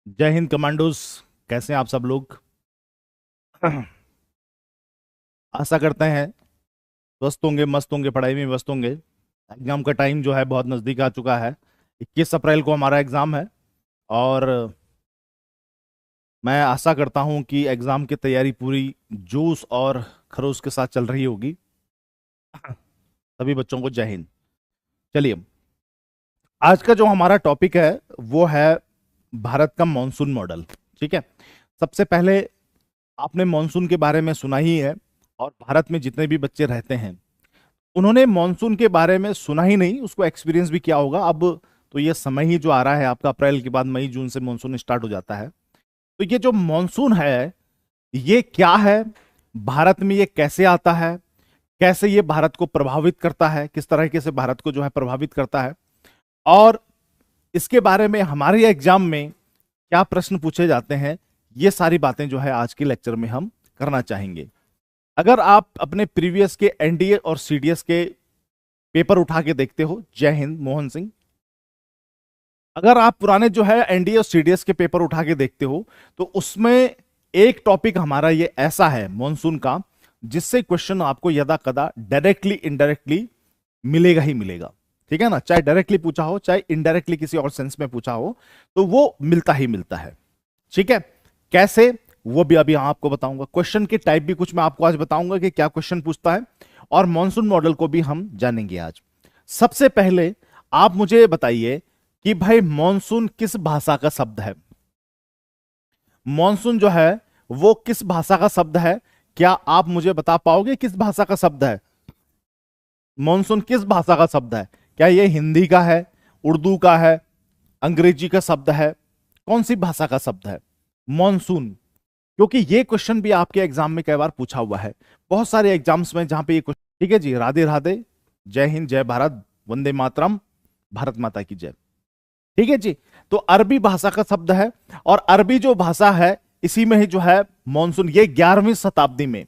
जय हिंद कमांडोज। कैसे हैं आप सब लोग? आशा करते हैं स्वस्थ होंगे, मस्त होंगे, पढ़ाई में व्यस्त होंगे। एग्जाम का टाइम जो है बहुत नज़दीक आ चुका है। 21 अप्रैल को हमारा एग्जाम है और मैं आशा करता हूं कि एग्जाम की तैयारी पूरी जोश और खरोश के साथ चल रही होगी। सभी बच्चों को जय हिंद। चलिए, आज का जो हमारा टॉपिक है वो है भारत का मॉनसून मॉडल। ठीक है। सबसे पहले, आपने मॉनसून के बारे में सुना ही है और भारत में जितने भी बच्चे रहते हैं उन्होंने मॉनसून के बारे में सुना ही नहीं, उसको एक्सपीरियंस भी किया होगा। अब तो ये समय ही जो आ रहा है आपका, अप्रैल के बाद मई जून से मॉनसून स्टार्ट हो जाता है। तो ये जो मॉनसून है ये क्या है, भारत में ये कैसे आता है, कैसे ये भारत को प्रभावित करता है, किस तरीके से भारत को जो है प्रभावित करता है, और इसके बारे में हमारे एग्जाम में क्या प्रश्न पूछे जाते हैं, ये सारी बातें जो है आज के लेक्चर में हम करना चाहेंगे। अगर आप अपने प्रीवियस के एनडीए और सीडीएस के पेपर उठा के देखते हो, जय हिंद मोहन सिंह, अगर आप पुराने जो है एनडीए और सीडीएस के पेपर उठा के देखते हो तो उसमें एक टॉपिक हमारा ये ऐसा है मॉनसून का, जिससे क्वेश्चन आपको यदा कदा डायरेक्टली इनडायरेक्टली मिलेगा ही मिलेगा। ठीक है ना, चाहे डायरेक्टली पूछा हो चाहे इनडायरेक्टली किसी और सेंस में पूछा हो, तो वो मिलता ही मिलता है। ठीक है। कैसे, वो भी अभी आपको बताऊंगा। क्वेश्चन की टाइप भी कुछ मैं आपको आज बताऊंगा कि क्या क्वेश्चन पूछता है, और मॉनसून मॉडल को भी हम जानेंगे आज। सबसे पहले आप मुझे बताइए कि भाई मॉनसून किस भाषा का शब्द है? मॉनसून जो है वो किस भाषा का शब्द है? क्या आप मुझे बता पाओगे किस भाषा का शब्द है? मॉनसून किस भाषा का शब्द है? क्या ये हिंदी का है, उर्दू का है, अंग्रेजी का शब्द है? कौन सी भाषा का शब्द है मॉनसून? क्योंकि ये क्वेश्चन भी आपके एग्जाम में कई बार पूछा हुआ है, बहुत सारे एग्जाम्स में जहां पे ये क्वेश्चन। ठीक है जी, राधे राधे, जय हिंद, जय भारत, वंदे मातरम, भारत माता की जय। ठीक है जी। तो अरबी भाषा का शब्द है, और अरबी जो भाषा है इसी में ही जो है मॉनसून, ये 11वीं शताब्दी में,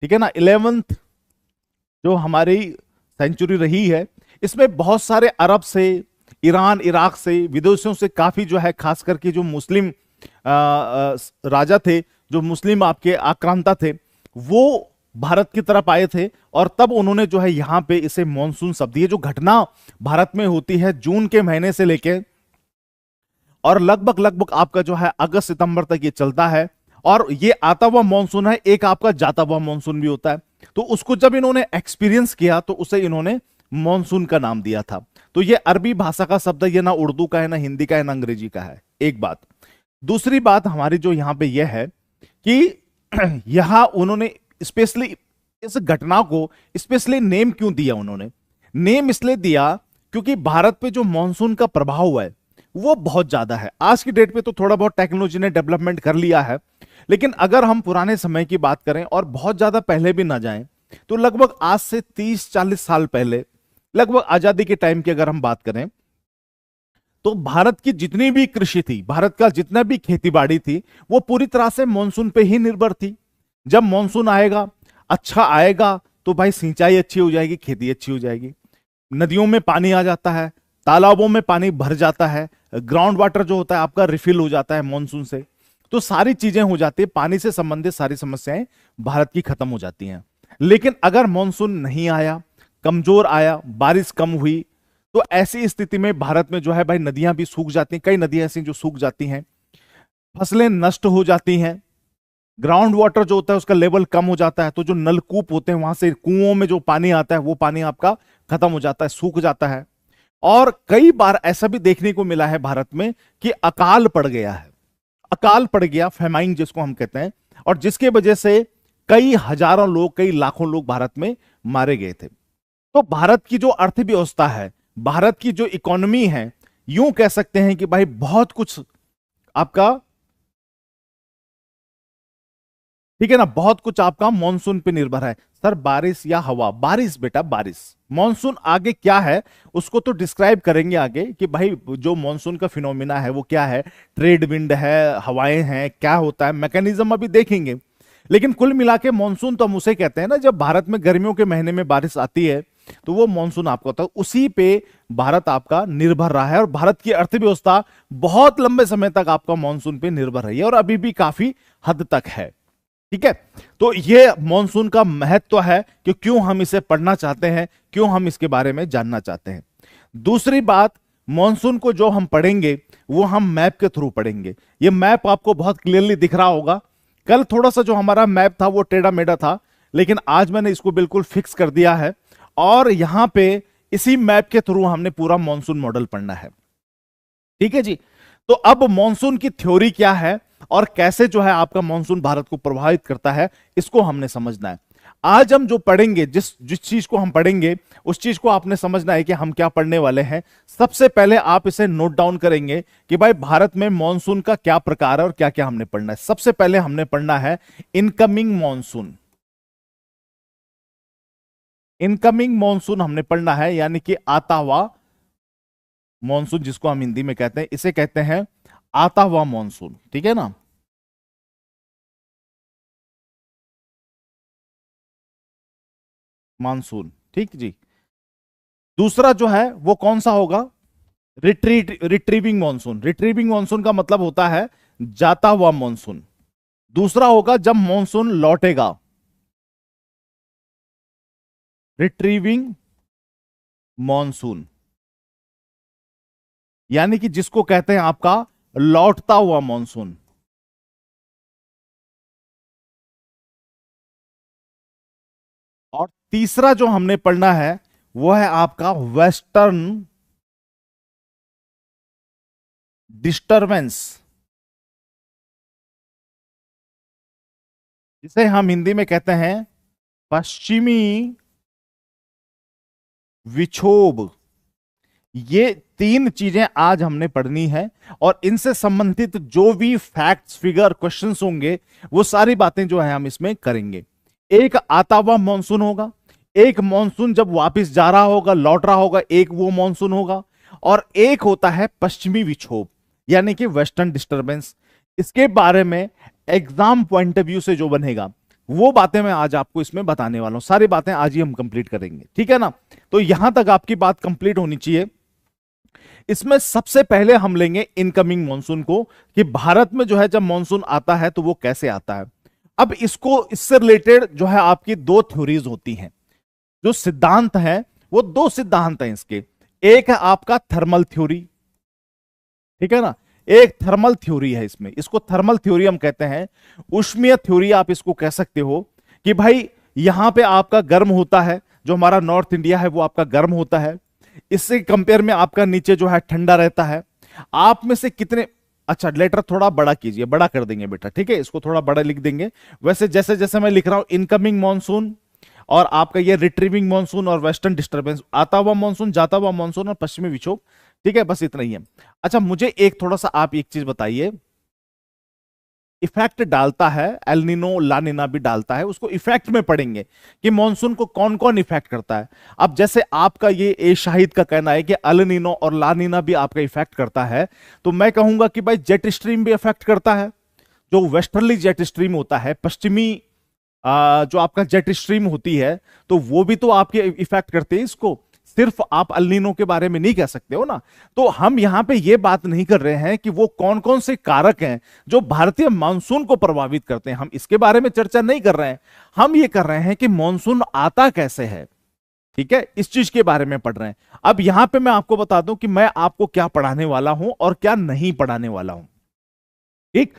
ठीक है ना, 11th जो हमारी सेंचुरी रही है, इसमें बहुत सारे अरब से, ईरान इराक से, विदेशों से काफी जो है, खास करके जो मुस्लिम राजा थे, जो मुस्लिम आपके आक्रांता थे, वो भारत की तरफ आए थे। और तब उन्होंने जो है यहां पे इसे मॉनसून शब्द, ये जो घटना भारत में होती है जून के महीने से लेके और लगभग लगभग आपका जो है अगस्त सितंबर तक ये चलता है, और ये आता हुआ मॉनसून है, एक आपका जाता हुआ मॉनसून भी होता है। तो उसको जब इन्होंने एक्सपीरियंस किया तो उसे इन्होंने मॉनसून का नाम दिया था। तो ये अरबी भाषा का शब्द है, ये ना उर्दू का है, ना हिंदी का है, ना अंग्रेजी का है। एक बात। दूसरी बात हमारी जो यहां पे यह है कि यहां उन्होंने स्पेशली इस घटना को स्पेशली नेम क्यों दिया? उन्होंने नेम इसलिए दिया क्योंकि भारत पे जो मॉनसून का प्रभाव है वो बहुत ज्यादा है। आज की डेट पे तो थोड़ा बहुत टेक्नोलॉजी ने डेवलपमेंट कर लिया है, लेकिन अगर हम पुराने समय की बात करें और बहुत ज्यादा पहले भी ना जाएं, तो लगभग आज से 30-40 साल पहले, लगभग आजादी के टाइम की अगर हम बात करें, तो भारत की जितनी भी कृषि थी, भारत का जितना भी खेती बाड़ी थी, वो पूरी तरह से मानसून पे ही निर्भर थी। जब मानसून आएगा, अच्छा आएगा, तो भाई सिंचाई अच्छी हो जाएगी, खेती अच्छी हो जाएगी, नदियों में पानी आ जाता है, तालाबों में पानी भर जाता है, ग्राउंड वाटर जो होता है आपका रिफिल हो जाता है मानसून से। तो सारी चीजें हो जाती है, पानी से संबंधित सारी समस्याएं भारत की खत्म हो जाती हैं। लेकिन अगर मानसून नहीं आया, कमजोर आया, बारिश कम हुई, तो ऐसी स्थिति में भारत में जो है भाई नदियां भी सूख जाती हैं, कई नदियां ऐसी जो सूख जाती हैं, फसलें नष्ट हो जाती हैं, ग्राउंड वाटर जो होता है उसका लेवल कम हो जाता है। तो जो नलकूप होते हैं, वहां से कुओं में जो पानी आता है वो पानी आपका खत्म हो जाता है, सूख जाता है। और कई बार ऐसा भी देखने को मिला है भारत में कि अकाल पड़ गया है, अकाल पड़ गया, फेमाइन जिसको हम कहते हैं, और जिसके वजह से कई हजारों लोग, कई लाखों लोग भारत में मारे गए थे। तो भारत की जो अर्थव्यवस्था है, भारत की जो इकोनॉमी है, यूं कह सकते हैं कि भाई बहुत कुछ आपका, ठीक है ना, बहुत कुछ आपका मॉनसून पे निर्भर है। सर बारिश या हवा? बारिश बेटा, बारिश। मॉनसून आगे क्या है उसको तो डिस्क्राइब करेंगे आगे कि भाई जो मॉनसून का फिनोमिना है वो क्या है, ट्रेड विंड है, हवाएं हैं, क्या होता है, मैकेनिज्म अभी देखेंगे। लेकिन कुल मिला के मॉनसून तो हम उसे कहते हैं ना, जब भारत में गर्मियों के महीने में बारिश आती है, तो वो मानसून आपका होता है, उसी पे भारत आपका निर्भर रहा है और भारत की अर्थव्यवस्था बहुत लंबे समय तक आपका मानसून पे निर्भर रही है और अभी भी काफी हद तक है। ठीक है, तो ये मानसून का महत्व है कि क्यों हम इसे पढ़ना चाहते हैं, क्यों हम इसके बारे में जानना चाहते हैं। दूसरी बात, मानसून को जो हम पढ़ेंगे वो हम मैप के थ्रू पढ़ेंगे। ये मैप आपको बहुत क्लियरली दिख रहा होगा। कल थोड़ा सा जो हमारा मैप था वो टेढ़ा मेढ़ा था, लेकिन आज मैंने इसको बिल्कुल फिक्स कर दिया है और यहां पे इसी मैप के थ्रू हमने पूरा मानसून मॉडल पढ़ना है। ठीक है जी, तो अब मानसून की थ्योरी क्या है और कैसे जो है आपका मानसून भारत को प्रभावित करता है, इसको हमने समझना है। आज हम जो पढ़ेंगे, जिस जिस चीज को हम पढ़ेंगे उस चीज को आपने समझना है कि हम क्या पढ़ने वाले हैं। सबसे पहले आप इसे नोट डाउन करेंगे कि भाई भारत में मानसून का क्या प्रकार है और क्या क्या हमने पढ़ना है। सबसे पहले हमने पढ़ना है इनकमिंग मानसून। इनकमिंग मानसून हमने पढ़ना है, यानी कि आता हुआ मानसून, जिसको हम हिंदी में कहते हैं, इसे कहते हैं आता हुआ मानसून। ठीक है ना, मानसून। ठीक जी। दूसरा जो है वो कौन सा होगा, रिट्रीविंग मानसून। रिट्रीविंग मानसून का मतलब होता है जाता हुआ मानसून। दूसरा होगा जब मानसून लौटेगा, रिट्रीविंग मानसून, यानी कि जिसको कहते हैं आपका लौटता हुआ मानसून। और तीसरा जो हमने पढ़ना है वो है आपका वेस्टर्न डिस्टरबेंस, जिसे हम हिंदी में कहते हैं पश्चिमी विक्षोभ। ये तीन चीजें आज हमने पढ़नी है और इनसे संबंधित जो भी फैक्ट्स, फिगर, क्वेश्चंस होंगे वो सारी बातें जो है हम इसमें करेंगे। एक आता हुआ मानसून होगा, एक मानसून जब वापस जा रहा होगा, लौट रहा होगा, एक वो मानसून होगा, और एक होता है पश्चिमी विक्षोभ यानी कि वेस्टर्न डिस्टरबेंस। इसके बारे में एग्जाम पॉइंट ऑफ व्यू से जो बनेगा वो बातें मैं आज आपको इसमें बताने वाला हूं। सारी बातें आज ही हम कंप्लीट करेंगे, ठीक है ना। तो यहां तक आपकी बात कंप्लीट होनी चाहिए। इसमें सबसे पहले हम लेंगे इनकमिंग मानसून को, कि भारत में जो है जब मानसून आता है तो वो कैसे आता है। अब इससे रिलेटेड जो है आपकी दो थ्योरीज होती हैं, जो सिद्धांत हैं वो दो सिद्धांत हैं इसके। एक है आपका थर्मल थ्योरी, ठीक है ना, एक थर्मल थ्योरी है इसमें, इसको थर्मल थ्योरी हम कहते हैं। ऊष्मीय थ्योरी आप इसको कह सकते हो कि भाई यहां पे आपका गर्म होता है, जो हमारा नॉर्थ इंडिया है वो आपका गर्म होता है, इससे कंपेयर में आपका नीचे जो है ठंडा रहता है। आप में से कितने, अच्छा लेटर थोड़ा बड़ा कीजिए, बड़ा कर देंगे बेटा, ठीक है, इसको थोड़ा बड़ा लिख देंगे। वैसे जैसे जैसे मैं लिख रहा हूं इनकमिंग मानसून और आपका ये रिट्रीविंग मानसून और वेस्टर्न डिस्टर्बेंस, आता हुआ मानसून, जाता हुआ मानसून और पश्चिमी विक्षोभ, ठीक है, बस इतना ही है। अच्छा मुझे एक थोड़ा सा आप एक चीज बताइए, इफेक्ट डालता है एल नीनो, ला नीना भी डालता है, उसको इफेक्ट में पढ़ेंगे कि मॉनसून को कौन कौन इफेक्ट करता है। अब जैसे आपका ये ए शाहिद का कहना है कि एल नीनो और ला नीना भी आपका इफेक्ट करता है, तो मैं कहूंगा कि भाई जेट स्ट्रीम भी इफेक्ट करता है। जो वेस्टर्ली जेट स्ट्रीम होता है, पश्चिमी जो आपका जेट स्ट्रीम होती है, तो वो भी तो आपके इफेक्ट करते हैं इसको। सिर्फ आप अल नीनो के बारे में नहीं कह सकते हो ना। तो हम यहां पे ये बात नहीं कर रहे हैं कि वो कौन कौन से कारक हैं जो भारतीय मानसून को प्रभावित करते हैं, हम इसके बारे में चर्चा नहीं कर रहे हैं। हम ये कर रहे हैं कि मानसून आता कैसे है, ठीक है, इस चीज के बारे में पढ़ रहे हैं। अब यहां पे मैं आपको बता दूं कि मैं आपको क्या पढ़ाने वाला हूं और क्या नहीं पढ़ाने वाला हूं। ठीक,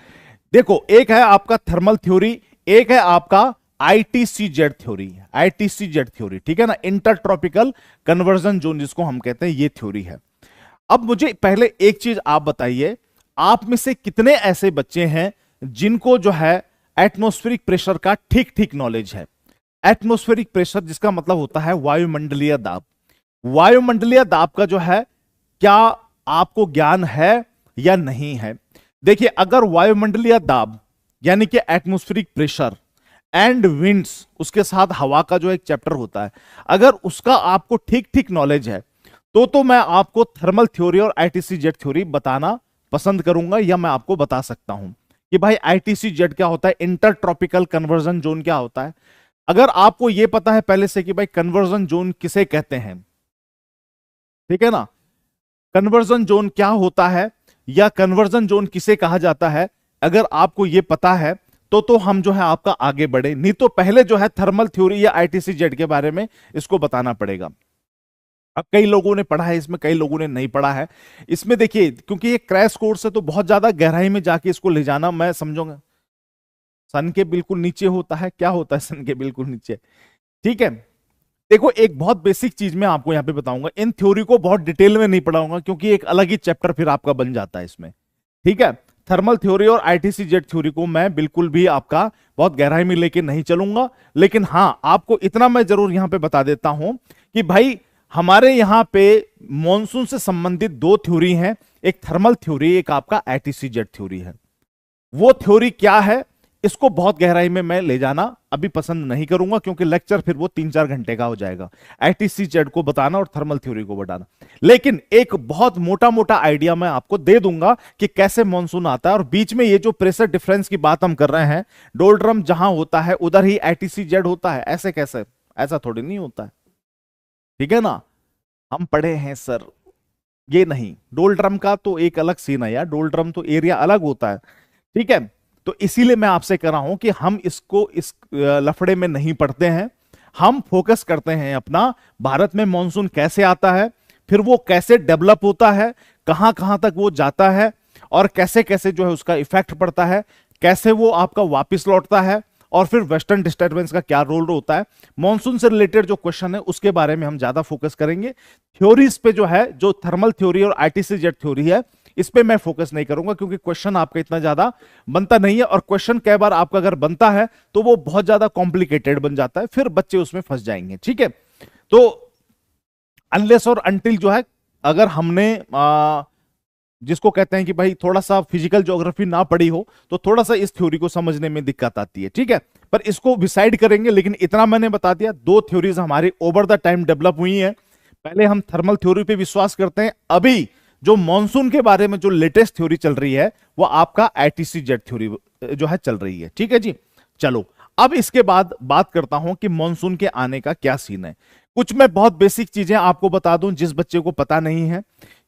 देखो एक है आपका थर्मल थ्योरी, एक है आपका आईटीसीजेड थ्योरी, आईटीसीजेड थ्योरी, ठीक है ना, इंटर ट्रॉपिकल कन्वर्जन जोन जिसको हम कहते हैं, ये थ्योरी है। अब मुझे पहले एक चीज आप बताइए, आप में से कितने ऐसे बच्चे हैं जिनको जो है एटमॉस्फेरिक प्रेशर का ठीक ठीक नॉलेज है। एटमॉस्फेरिक प्रेशर जिसका मतलब होता है वायुमंडलीय दाब। वायुमंडलीय दाब का जो है क्या आपको ज्ञान है या नहीं है। देखिए अगर वायुमंडलीय दाब यानी कि एटमॉस्फेरिक प्रेशर एंड विंड्स, उसके साथ हवा का जो एक चैप्टर होता है, अगर उसका आपको ठीक ठीक नॉलेज है तो मैं आपको थर्मल थ्योरी और आईटीसीजेड थ्योरी बताना पसंद करूंगा, या मैं आपको बता सकता हूं कि भाई आईटीसीजेड क्या होता है, इंटर ट्रॉपिकल कन्वर्जन जोन क्या होता है। अगर आपको यह पता है पहले से कि भाई कन्वर्जन जोन किसे कहते हैं, ठीक है ना, कन्वर्जन जोन क्या होता है या कन्वर्जन जोन किसे कहा जाता है, अगर आपको यह पता है तो हम जो है आपका आगे बढ़े, नहीं तो पहले जो है थर्मल थ्योरी या आईटीसी-जेड के बारे में इसको बताना पड़ेगा। अब कई लोगों ने पढ़ा है इसमें, कई लोगों ने नहीं पढ़ा है इसमें। देखिए क्योंकि ये क्रैश कोर्स है तो बहुत ज्यादा गहराई में जाके इसको ले जाना मैं समझूंगा। सन के बिल्कुल नीचे होता है, क्या होता है सन के बिल्कुल नीचे, ठीक है। देखो एक बहुत बेसिक चीज मैं आपको यहां पे बताऊंगा, इन थ्योरी को बहुत डिटेल में नहीं पढ़ाऊंगा क्योंकि एक अलग ही चैप्टर फिर आपका बन जाता है इसमें, ठीक है। थर्मल थ्योरी और आईटीसी-जेड थ्योरी को मैं बिल्कुल भी आपका बहुत गहराई में लेके नहीं चलूंगा, लेकिन हां आपको इतना मैं जरूर यहां पे बता देता हूं कि भाई हमारे यहां पे मॉनसून से संबंधित दो थ्योरी हैं, एक थर्मल थ्योरी, एक आपका आईटीसी-जेड थ्योरी है। वो थ्योरी क्या है इसको बहुत गहराई में मैं ले जाना अभी पसंद नहीं करूंगा क्योंकि लेक्चर फिर वो 3-4 घंटे का हो जाएगा, आईटीसी-जेड को बताना और थर्मल थ्योरी को बताना। लेकिन एक बहुत मोटा मोटा आइडिया मैं आपको दे दूंगा कि कैसे मॉनसून आता है, और बीच में ये जो प्रेशर डिफरेंस की बात हम कर रहे हैं, डोलड्रम जहां होता है उधर ही आईटीसी-जेड होता है, ऐसे कैसे, ऐसा थोड़ी नहीं होता है, ठीक है ना। हम पढ़े हैं सर, ये नहीं, डोलड्रम का तो एक अलग सीन है यार, डोलड्रम तो एरिया अलग होता है, ठीक है। तो इसीलिए मैं आपसे कह रहा हूं कि हम इसको इस लफड़े में नहीं पढ़ते हैं, हम फोकस करते हैं अपना भारत में मॉनसून कैसे आता है, फिर वो कैसे डेवलप होता है, कहां कहां तक वो जाता है, और कैसे कैसे जो है उसका इफेक्ट पड़ता है, कैसे वो आपका वापस लौटता है, और फिर वेस्टर्न डिस्टर्बेंस का क्या रोल होता है। मॉनसून से रिलेटेड जो क्वेश्चन है उसके बारे में हम ज्यादा फोकस करेंगे। थ्योरीज पे जो है, जो थर्मल थ्योरी और आईटीसी-जेड थ्योरी है, इस पे मैं फोकस नहीं करूंगा क्योंकि क्वेश्चन आपका इतना ज्यादा बनता नहीं है, और क्वेश्चन कई बार आपका अगर बनता है तो वो बहुत ज्यादा कॉम्प्लिकेटेड बन जाता है, फिर बच्चे उसमें फंस जाएंगे, ठीक है। तो अनलेस और अनटिल जो है, अगर हमने जिसको कहते हैं कि भाई थोड़ा सा फिजिकल ज्योग्राफी ना पढ़ी हो तो थोड़ा सा इस थ्योरी को समझने में दिक्कत आती है, ठीक है। पर इसको डिसाइड करेंगे, लेकिन इतना मैंने बता दिया, दो थ्योरीज हमारी ओवर द टाइम डेवलप हुई हैं। पहले हम थर्मल थ्योरी पे विश्वास करते हैं, अभी जो मॉनसून के बारे में जो लेटेस्ट थ्योरी चल रही है वो आपका आईटीसी-जेड थ्योरी जो है चल रही है, ठीक है जी। चलो अब इसके बाद बात करता हूं कि मॉनसून के आने का क्या सीन है। कुछ मैं बहुत बेसिक चीजें आपको बता दूं जिस बच्चे को पता नहीं है,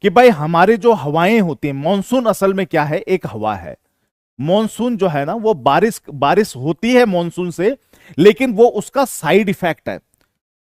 कि भाई हमारे जो हवाएं होती हैं, मॉनसून असल में क्या है, एक हवा है। मॉनसून जो है ना वो बारिश बारिश होती है मॉनसून से, लेकिन वो उसका साइड इफेक्ट है,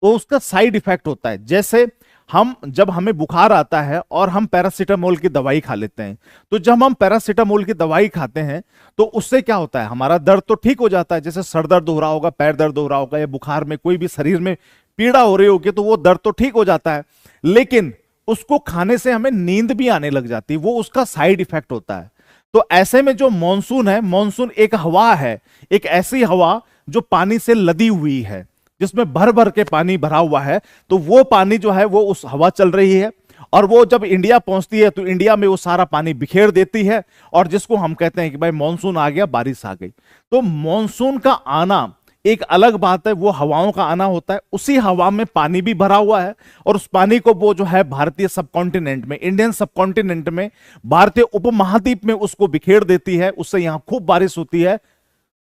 वो उसका साइड इफेक्ट होता है। जैसे हम जब हमें बुखार आता है और हम पैरासीटामोल की दवाई खा लेते हैं, तो जब हम पैरासीटामोल की दवाई खाते हैं तो उससे क्या होता है, हमारा दर्द तो ठीक हो जाता है, जैसे सर दर्द हो रहा होगा, पैर दर्द हो रहा होगा, या बुखार में कोई भी शरीर में पीड़ा हो रही होगी तो वो दर्द तो ठीक हो जाता है, लेकिन उसको खाने से हमें नींद भी आने लग जाती है, वो उसका साइड इफेक्ट होता है। तो ऐसे में जो मॉनसून है, मॉनसून एक हवा है, एक ऐसी हवा जो पानी से लदी हुई है, जिसमें भर भर के पानी भरा हुआ है, तो वो पानी जो है वो उस हवा चल रही है, और वो जब इंडिया पहुंचती है तो इंडिया में वो सारा पानी बिखेर देती है, और जिसको हम कहते हैं कि भाई मॉनसून आ गया, बारिश आ गई। तो मॉनसून का आना एक अलग बात है, वो हवाओं का आना होता है, उसी हवा में पानी भी भरा हुआ है, और उस पानी को वो जो है भारतीय सबकॉन्टिनेंट में, इंडियन सबकॉन्टिनेंट में, भारतीय उपमहाद्वीप में उसको बिखेर देती है, उससे यहां खूब बारिश होती है।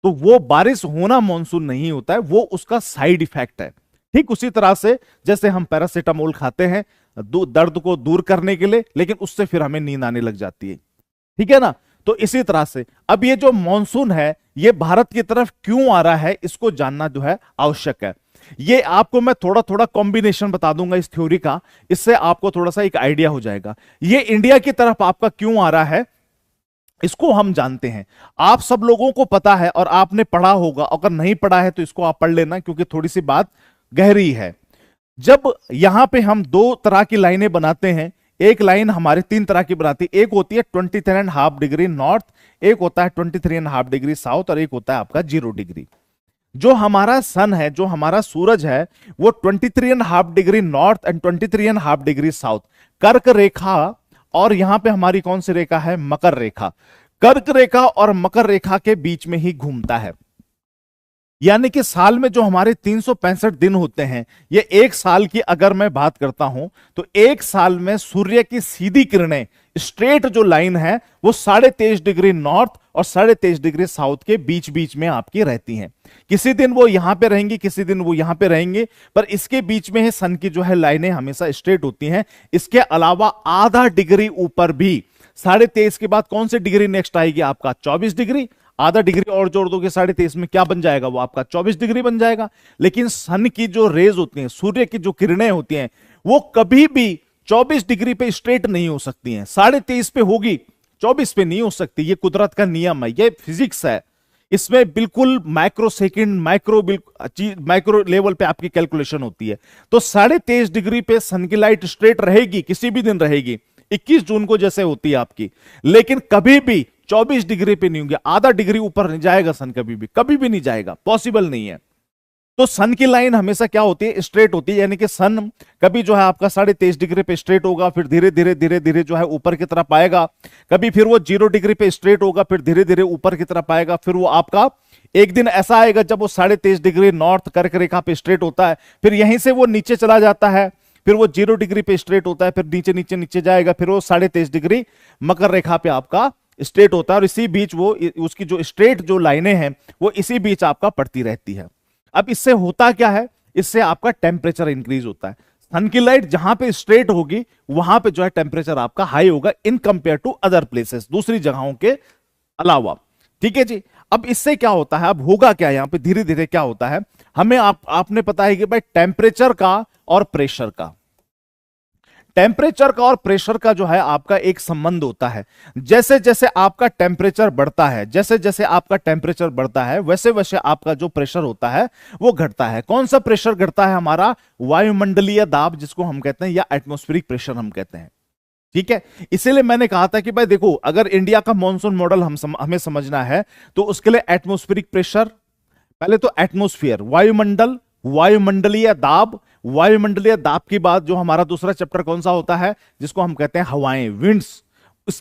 तो वो बारिश होना मॉनसून नहीं होता है, वो उसका साइड इफेक्ट है। ठीक उसी तरह से जैसे हम पैरासीटामोल खाते हैं दर्द को दूर करने के लिए, लेकिन उससे फिर हमें नींद आने लग जाती है, ठीक है ना। तो इसी तरह से अब ये जो मॉनसून है ये भारत की तरफ क्यों आ रहा है, इसको जानना जो है आवश्यक है। ये आपको मैं थोड़ा थोड़ा कॉम्बिनेशन बता दूंगा इस थ्योरी का, इससे आपको थोड़ा सा एक आइडिया हो जाएगा। ये इंडिया की तरफ आपका क्यों आ रहा है इसको हम जानते हैं, आप सब लोगों को पता है और आपने पढ़ा होगा, अगर नहीं पढ़ा है तो इसको आप पढ़ लेना क्योंकि थोड़ी सी बात गहरी है। जब यहां पे हम दो तरह की लाइनें बनाते हैं, एक लाइन हमारे तीन तरह की बनाती है, एक होती है 23.5 डिग्री नॉर्थ, एक होता है 23.5 डिग्री साउथ, और एक होता है आपका 0 डिग्री। जो हमारा सन है, जो हमारा सूरज है, वो 23.5 degree north and 23.5 degree south, कर्क रेखा, और यहां पे हमारी कौन सी रेखा है, मकर रेखा, कर्क रेखा और मकर रेखा के बीच में ही घूमता है। यानी कि साल में जो हमारे 365 दिन होते हैं, ये एक साल की अगर मैं बात करता हूं तो एक साल में सूर्य की सीधी किरणें, स्ट्रेट जो लाइन है वो 23.5 डिग्री नॉर्थ और 23.5 डिग्री साउथ के बीच बीच में आपकी रहती हैं। किसी दिन वो यहां पे रहेंगी, किसी दिन वो यहां पे रहेंगे, पर इसके बीच में है सन की जो है लाइनें हमेशा स्ट्रेट होती हैं। इसके अलावा आधा डिग्री ऊपर भी 23.5 के बाद कौन सी डिग्री नेक्स्ट आएगी आपका 24 डिग्री। आधा डिग्री और जोड़ दोगे 23.5 में, क्या बन जाएगा वो आपका 24 डिग्री बन जाएगा। लेकिन सन की जो रेज होती हैं, सूर्य की जो किरणें होती हैं, वो कभी भी 24 डिग्री पे स्ट्रेट नहीं हो सकती हैं। 23.5 पे होगी, 24 पे नहीं हो सकती। ये कुदरत का नियम है, ये फिजिक्स है। इसमें बिल्कुल माइक्रो सेकंड, माइक्रो लेवल पे आपकी कैलकुलेशन होती है। तो 23.5 डिग्री पे सन की लाइट स्ट्रेट रहेगी, किसी भी दिन रहेगी, 21 जून को जैसे होती है आपकी, लेकिन कभी भी 24 डिग्री पे नहीं होंगे। आधा डिग्री ऊपर नहीं जाएगा सन, कभी भी नहीं जाएगा, पॉसिबल नहीं है। तो सन की लाइन हमेशा क्या होती है, स्ट्रेट होती है। यानी कि सन कभी जो है आपका 23.5 डिग्री पे स्ट्रेट होगा, फिर धीरे धीरे जो है ऊपर की तरफ आएगा। कभी फिर वो 0 डिग्री पे स्ट्रेट होगा, फिर धीरे धीरे ऊपर की तरफ आएगा। फिर वो आपका एक दिन ऐसा आएगा जब वो 23.5 डिग्री नॉर्थ कर्क रेखा पे स्ट्रेट होता है, फिर यहीं से वो नीचे चला जाता है, फिर वो 0 डिग्री पे स्ट्रेट होता है, फिर नीचे नीचे नीचे जाएगा, फिर वो 23.5 डिग्री मकर रेखा पे आपका स्ट्रेट होता है। और इसी बीच वो उसकी जो स्ट्रेट जो लाइनें हैं वो इसी बीच आपका पड़ती रहती है। अब इससे होता क्या है, इससे आपका टेम्परेचर इंक्रीज होता है। सन की लाइट जहां पे स्ट्रेट होगी वहां पे जो है टेम्परेचर आपका हाई होगा in compare to other places, दूसरी जगहों के अलावा। ठीक है जी। अब इससे क्या होता है, अब होगा क्या यहां पे धीरे धीरे क्या होता है, हमें आपने पता है कि भाई टेम्परेचर का और प्रेशर का, टेम्परेचर का और प्रेशर का जो है आपका एक संबंध होता है। जैसे जैसे आपका टेम्परेचर बढ़ता है, जैसे जैसे आपका टेम्परेचर बढ़ता है, वैसे वैसे आपका जो प्रेशर होता है वो घटता है। कौन सा प्रेशर घटता है, हमारा वायुमंडलीय दाब जिसको हम कहते हैं, या एटमॉस्फेरिक प्रेशर हम कहते हैं। ठीक है। इसीलिए मैंने कहा था कि भाई देखो, अगर इंडिया का मॉनसून मॉडल हमें समझना है तो उसके लिए एटमॉस्फेरिक प्रेशर, पहले तो एटमॉस्फेयर, वायुमंडल, वायुमंडलीय दाब, वायुमंडलीय दाब के बाद जो हमारा दूसरा चैप्टर कौन सा होता है, जिसको हम कहते हैं हवाएं, विंड्स।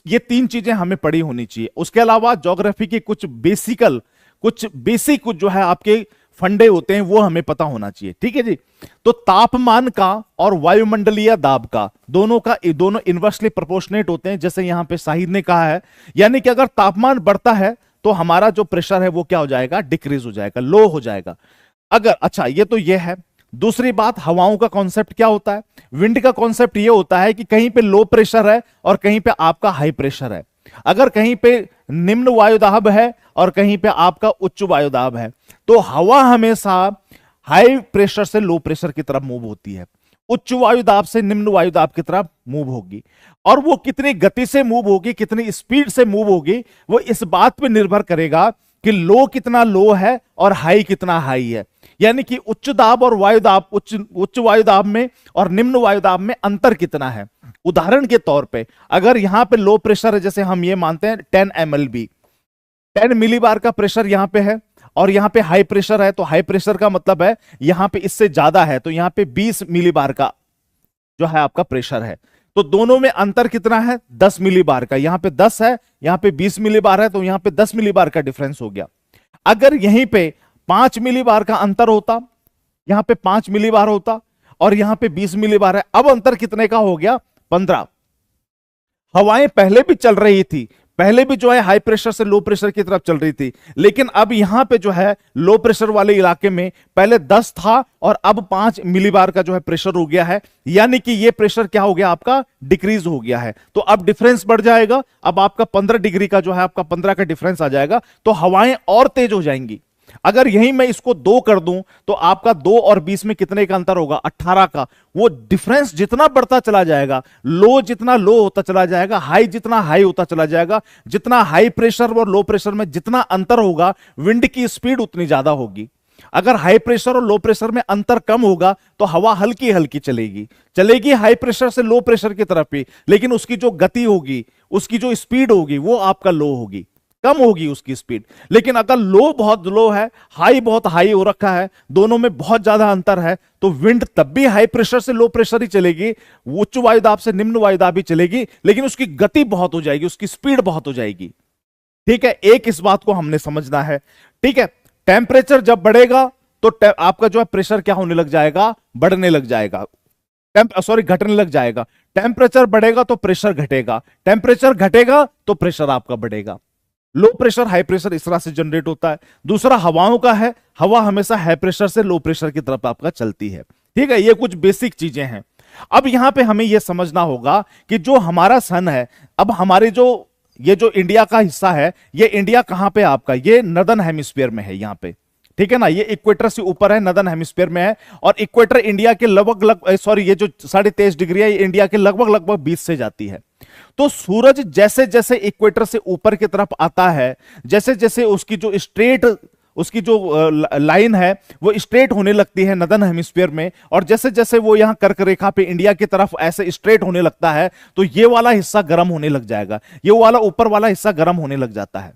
ये 3 चीजें हमें पढ़ी होनी चाहिए। उसके अलावा ज्योग्राफी के कुछ बेसिक जो है आपके फंडे होते हैं वो हमें पता होना चाहिए। ठीक है जी। तो तापमान का और वायुमंडलीय दाब का दोनों इनवर्सली प्रोपोर्शनेट होते हैं, जैसे यहां पे शाहिद ने कहा है। यानी कि अगर तापमान बढ़ता है तो हमारा जो प्रेशर है वो क्या हो जाएगा, डिक्रीज हो जाएगा, लो हो जाएगा। अगर अच्छा, ये तो ये है। दूसरी बात, हवाओं का कॉन्सेप्ट क्या होता है, विंड का कॉन्सेप्ट ये होता है कि कहीं पे लो प्रेशर है और कहीं पे आपका हाई प्रेशर है। अगर कहीं पे निम्न वायुदाब है और कहीं पे आपका उच्च वायुदाब है, तो हवा हमेशा हाई प्रेशर से लो प्रेशर की तरफ मूव होती है, उच्च वायुदाब से निम्न वायुदाब की तरफ मूव होगी। और वो कितनी गति से मूव होगी, कितनी स्पीड से मूव होगी, वो इस बात पे निर्भर करेगा कि लो कितना लो है और हाई कितना हाई है। यानी कि उच्च दाब और वायुदाब, उच्च वायुदाब में और निम्न वायुदाब में अंतर कितना है। उदाहरण के तौर पे अगर यहां पे लो प्रेशर है, जैसे हम ये मानते हैं 10 mlb, 10 मिलीबार का प्रेशर यहां पे है, और यहां पे हाई प्रेशर है, तो हाई प्रेशर का मतलब है यहां पे इससे ज्यादा है, तो यहां पे 20 मिलीबार का जो है आपका प्रेशर है। तो दोनों में अंतर कितना है, 10 मिलीबार का। यहां पे 10 है, यहां पे 20 मिलीबार है, तो यहां पे 10 मिलीबार का डिफरेंस हो गया। अगर यहीं पे 5 मिलीबार का अंतर होता, यहां पे 5 मिलीबार होता और यहां पे 20 मिलीबार है, अब अंतर कितने का हो गया, 15। हवाएं पहले भी चल रही थी, पहले भी जो है हाई प्रेशर से लो प्रेशर की तरफ चल रही थी, लेकिन अब यहां पे जो है लो प्रेशर वाले इलाके में पहले 10 था और अब 5 मिलीबार का जो है प्रेशर हो गया है। यानी कि ये प्रेशर क्या हो गया, आपका डिक्रीज हो गया है। तो अब डिफरेंस बढ़ जाएगा, अब आपका 15 डिग्री का जो है आपका 15 का डिफरेंस आ जाएगा, तो हवाएं और तेज हो जाएंगी। अगर यही मैं इसको 2 कर दूं तो आपका 2 और 20 में कितने का अंतर होगा, 18 का। वो डिफरेंस जितना बढ़ता चला जाएगा, लो जितना लो होता चला जाएगा, हाई जितना हाई होता चला जाएगा, जितना हाई प्रेशर और लो प्रेशर में जितना अंतर होगा, विंड की स्पीड उतनी ज्यादा होगी। अगर हाई प्रेशर और लो प्रेशर में अंतर कम होगा तो हवा हल्की हल्की चलेगी हाई प्रेशर से लो प्रेशर की तरफ ही, लेकिन उसकी जो गति होगी, उसकी जो स्पीड होगी, वो आपका लो होगी, कम होगी उसकी स्पीड। लेकिन अगर लो बहुत लो है, हाई बहुत हाई हो रखा है, दोनों में बहुत ज्यादा अंतर है, तो विंड तब भी हाई प्रेशर से लो प्रेशर ही चलेगी, उच्च वायुदाब से निम्न वायुदाब ही चलेगी, लेकिन उसकी गति बहुत हो जाएगी, उसकी स्पीड बहुत हो जाएगी। ठीक है, एक इस बात को हमने समझना है। ठीक है, टेम्परेचर जब बढ़ेगा तो आपका जो है प्रेशर क्या होने लग जाएगा, बढ़ने लग जाएगा, घटने लग जाएगा। टेम्परेचर बढ़ेगा तो प्रेशर घटेगा, टेम्परेचर घटेगा तो प्रेशर आपका बढ़ेगा। लो प्रेशर हाई प्रेशर इस तरह से जनरेट होता है। दूसरा हवाओं का है, हवा हमेशा हाई प्रेशर से लो प्रेशर की तरफ आपका चलती है। ठीक है, ये कुछ बेसिक चीजें हैं। अब यहां पे हमें यह समझना होगा कि जो हमारा सन है, अब हमारे जो ये जो इंडिया का हिस्सा है, ये इंडिया कहां पे आपका, ये नॉर्दर्न हेमिस्फीयर में है यहां पे। ठीक है ना, ये इक्वेटर से ऊपर है, नॉर्दर्न हेमिस्फीयर में है। और इक्वेटर इंडिया के लगभग सॉरी ये जो 23.5 डिग्री है, ये इंडिया के लगभग 20 से जाती है। तो सूरज जैसे जैसे इक्वेटर से ऊपर की तरफ आता है, जैसे जैसे उसकी जो स्ट्रेट, उसकी जो लाइन है वो स्ट्रेट होने लगती है नॉर्दर्न हेमिस्फीयर में, और जैसे जैसे वो यहां कर्क रेखा पे इंडिया की तरफ ऐसे स्ट्रेट होने लगता है, तो ये वाला हिस्सा गर्म होने लग जाएगा, ये वाला ऊपर वाला हिस्सा गर्म होने लग जाता है।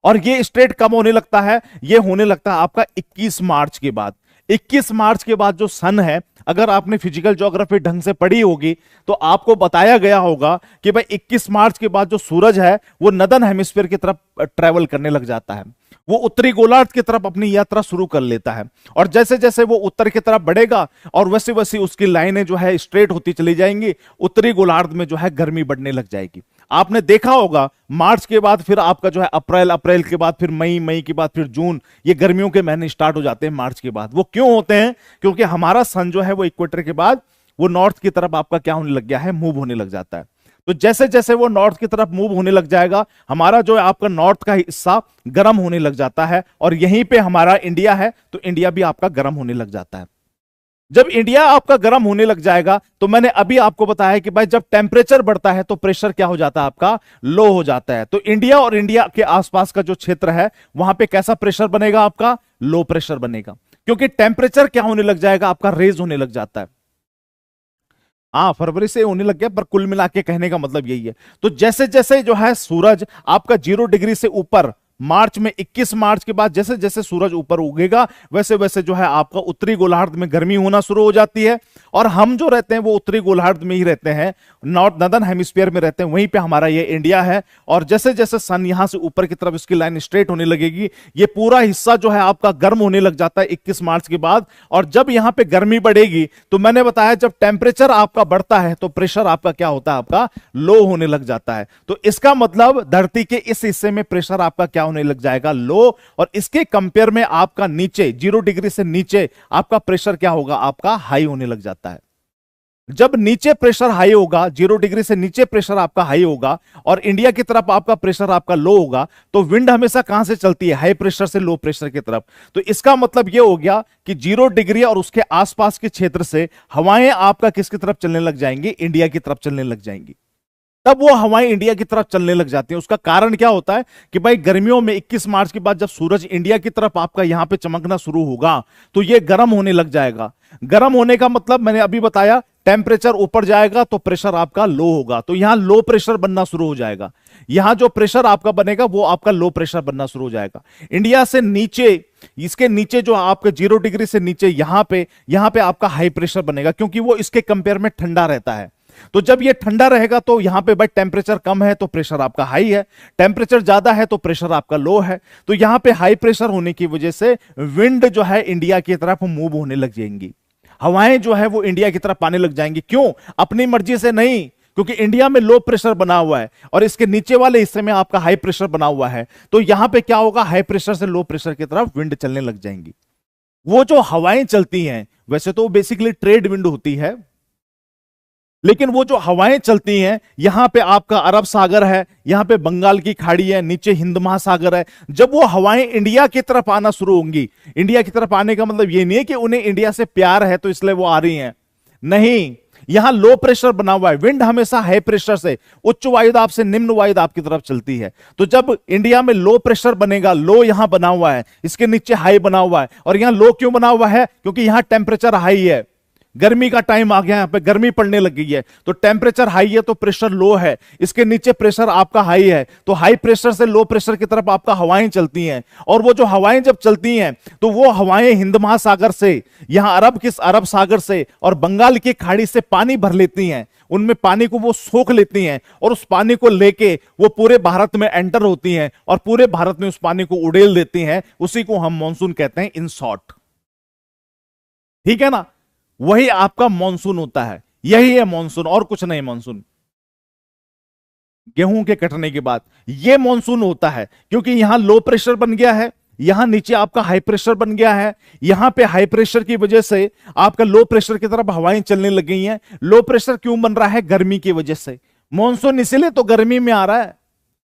और ये स्ट्रेट कब होने लगता है, ये होने लगता है आपका 21 मार्च के बाद। 21 मार्च के बाद जो सन है, अगर आपने फिजिकल ज्योग्राफी ढंग से पढ़ी होगी तो आपको बताया गया होगा कि भाई 21 मार्च के बाद जो सूरज है वो नॉर्दर्न हेमिस्फीयर की तरफ ट्रेवल करने लग जाता है, वो उत्तरी गोलार्ध की तरफ अपनी यात्रा शुरू कर लेता है। और जैसे जैसे वो उत्तर की तरफ बढ़ेगा और वैसे वैसे उसकी लाइनें जो है स्ट्रेट होती चली जाएंगी, उत्तरी गोलार्ध में जो है गर्मी बढ़ने लग जाएगी। आपने देखा होगा मार्च के बाद फिर आपका जो है अप्रैल, अप्रैल के बाद फिर मई, मई के बाद फिर जून, ये गर्मियों के महीने स्टार्ट हो जाते हैं मार्च के बाद। वो क्यों होते हैं, क्योंकि हमारा सन जो है वो इक्वेटर के बाद वो नॉर्थ की तरफ आपका क्या होने लग गया है, मूव होने लग जाता है। तो जैसे जैसे वो नॉर्थ की तरफ मूव होने लग जाएगा, हमारा जो है आपका नॉर्थ का हिस्सा गर्म होने लग जाता है, और यहीं पे हमारा इंडिया है, तो इंडिया भी आपका गर्म होने लग जाता है। जब इंडिया आपका गर्म होने लग जाएगा, तो मैंने अभी आपको बताया कि भाई जब टेम्परेचर बढ़ता है तो प्रेशर क्या हो जाता है, आपका लो हो जाता है। तो इंडिया और इंडिया के आसपास का जो क्षेत्र है वहां पे कैसा प्रेशर बनेगा, आपका लो प्रेशर बनेगा, क्योंकि टेम्परेचर क्या होने लग जाएगा, आपका रेज होने लग जाता है। हाँ, फरवरी से होने लग गया, पर कुल मिला के कहने का मतलब यही है। तो जैसे जैसे जो है सूरज आपका 0 डिग्री से ऊपर, मार्च में 21 मार्च के बाद जैसे जैसे सूरज ऊपर उगेगा, वैसे वैसे जो है आपका उत्तरी गोलार्ध में गर्मी होना शुरू हो जाती है। और हम जो रहते हैं वो उत्तरी गोलार्ध में ही रहते हैं, नॉर्दर्न हेमिस्फीयर में रहते हैं, वहीं पे हमारा ये इंडिया है। और जैसे जैसे सन यहां से ऊपर की तरफ इसकी लाइन स्ट्रेट होने लगेगी, ये पूरा हिस्सा जो है आपका गर्म होने लग जाता है 21 मार्च के बाद। और जब यहां पे गर्मी बढ़ेगी, तो मैंने बताया जब टेम्परेचर आपका बढ़ता है तो प्रेशर आपका क्या होता है, आपका लो होने लग जाता है। तो इसका मतलब धरती के इस हिस्से में प्रेशर आपका क्या होने लग जाएगा, लो। और इसके कंपेयर में आपका नीचे 0 डिग्री से नीचे आपका प्रेशर क्या होगा, आपका हाई होने लग जाता है। जब नीचे प्रेशर हाई होगा, 0 डिग्री से नीचे प्रेशर आपका हाई होगा और इंडिया की तरफ आपका प्रेशर आपका लो होगा, तो विंड हमेशा कहां से चलती है, हाई प्रेशर से लो प्रेशर की तरफ। तो इसका मतलब यह हो गया कि 0 डिग्री और उसके आसपास के क्षेत्र से हवाएं आपका किसकी तरफ चलने लग जाएंगी, इंडिया की तरफ चलने लग जाएंगी। तब वो हवाएं इंडिया की तरफ चलने लग जाती हैं। उसका कारण क्या होता है कि भाई गर्मियों में 21 मार्च के बाद जब सूरज इंडिया की तरफ आपका यहां पे चमकना शुरू होगा, तो ये गर्म होने लग जाएगा। गर्म होने का मतलब मैंने अभी बताया, टेम्परेचर ऊपर जाएगा तो प्रेशर आपका लो होगा, तो यहां लो प्रेशर बनना शुरू हो जाएगा। यहां जो प्रेशर आपका बनेगा वो आपका लो प्रेशर बनना शुरू हो जाएगा। इंडिया से नीचे, इसके नीचे जो आपके 0 डिग्री से नीचे यहां पे आपका हाई प्रेशर बनेगा, क्योंकि वो इसके कंपेयर में ठंडा रहता है। तो जब ये ठंडा रहेगा तो यहां पे भाई टेम्परेचर कम है तो प्रेशर आपका हाई है, टेम्परेचर ज्यादा है तो प्रेशर आपका लो है। तो यहां पे हाई प्रेशर होने की वजह से विंड जो है इंडिया की तरफ मूव होने लग जाएंगी, हवाएं जो है वो इंडिया की तरफ आने लग जाएंगी। क्यों, अपनी मर्जी से नहीं, क्योंकि इंडिया में लो प्रेशर बना हुआ है और इसके नीचे वाले हिस्से में आपका हाई प्रेशर बना हुआ है। तो यहां पे क्या होगा, हाई प्रेशर से लो प्रेशर की तरफ विंड चलने लग जाएंगी। वो जो हवाएं चलती हैं, वैसे तो बेसिकली ट्रेड विंड होती है, लेकिन वो जो हवाएं चलती हैं, यहां पे आपका अरब सागर है, यहां पे बंगाल की खाड़ी है, नीचे हिंद महासागर है। जब वो हवाएं इंडिया की तरफ आना शुरू होंगी, इंडिया की तरफ आने का मतलब ये नहीं है कि उन्हें इंडिया से प्यार है तो इसलिए वो आ रही हैं, नहीं। यहां लो प्रेशर बना हुआ है, विंड हमेशा हाई प्रेशर से उच्च वायुदाब से निम्न वायुदाब की तरफ चलती है। तो जब इंडिया में लो प्रेशर बनेगा, लो यहां बना हुआ है, इसके नीचे हाई बना हुआ है। और यहां लो क्यों बना हुआ है, क्योंकि यहां टेम्परेचर हाई है, गर्मी का टाइम आ गया, यहां पे गर्मी पड़ने लग गई है, तो टेम्परेचर हाई है तो प्रेशर लो है, इसके नीचे प्रेशर आपका हाई है, तो हाई प्रेशर से लो प्रेशर की तरफ आपका हवाएं चलती हैं। और वो जो हवाएं जब चलती हैं तो वो हवाएं हिंद महासागर से, यहां अरब सागर से और बंगाल की खाड़ी से पानी भर लेती हैं, उनमें पानी को वो सोख लेती हैं और उस पानी को लेके वो पूरे भारत में एंटर होती हैं और पूरे भारत में उस पानी को उड़ेल देती हैं। उसी को हम मॉनसून कहते हैं, इन शॉर्ट। ठीक है ना, वही आपका मॉनसून होता है, यही है मॉनसून और कुछ नहीं मॉनसून। गेहूं के कटने के बाद ये मॉनसून होता है, क्योंकि यहां लो प्रेशर बन गया है, यहां नीचे आपका हाई प्रेशर बन गया है, यहां पे हाई प्रेशर की वजह से आपका लो प्रेशर की तरफ हवाएं चलने लग गई हैं। लो प्रेशर क्यों बन रहा है? गर्मी की वजह से। मॉनसून इसलिए तो गर्मी में आ रहा है,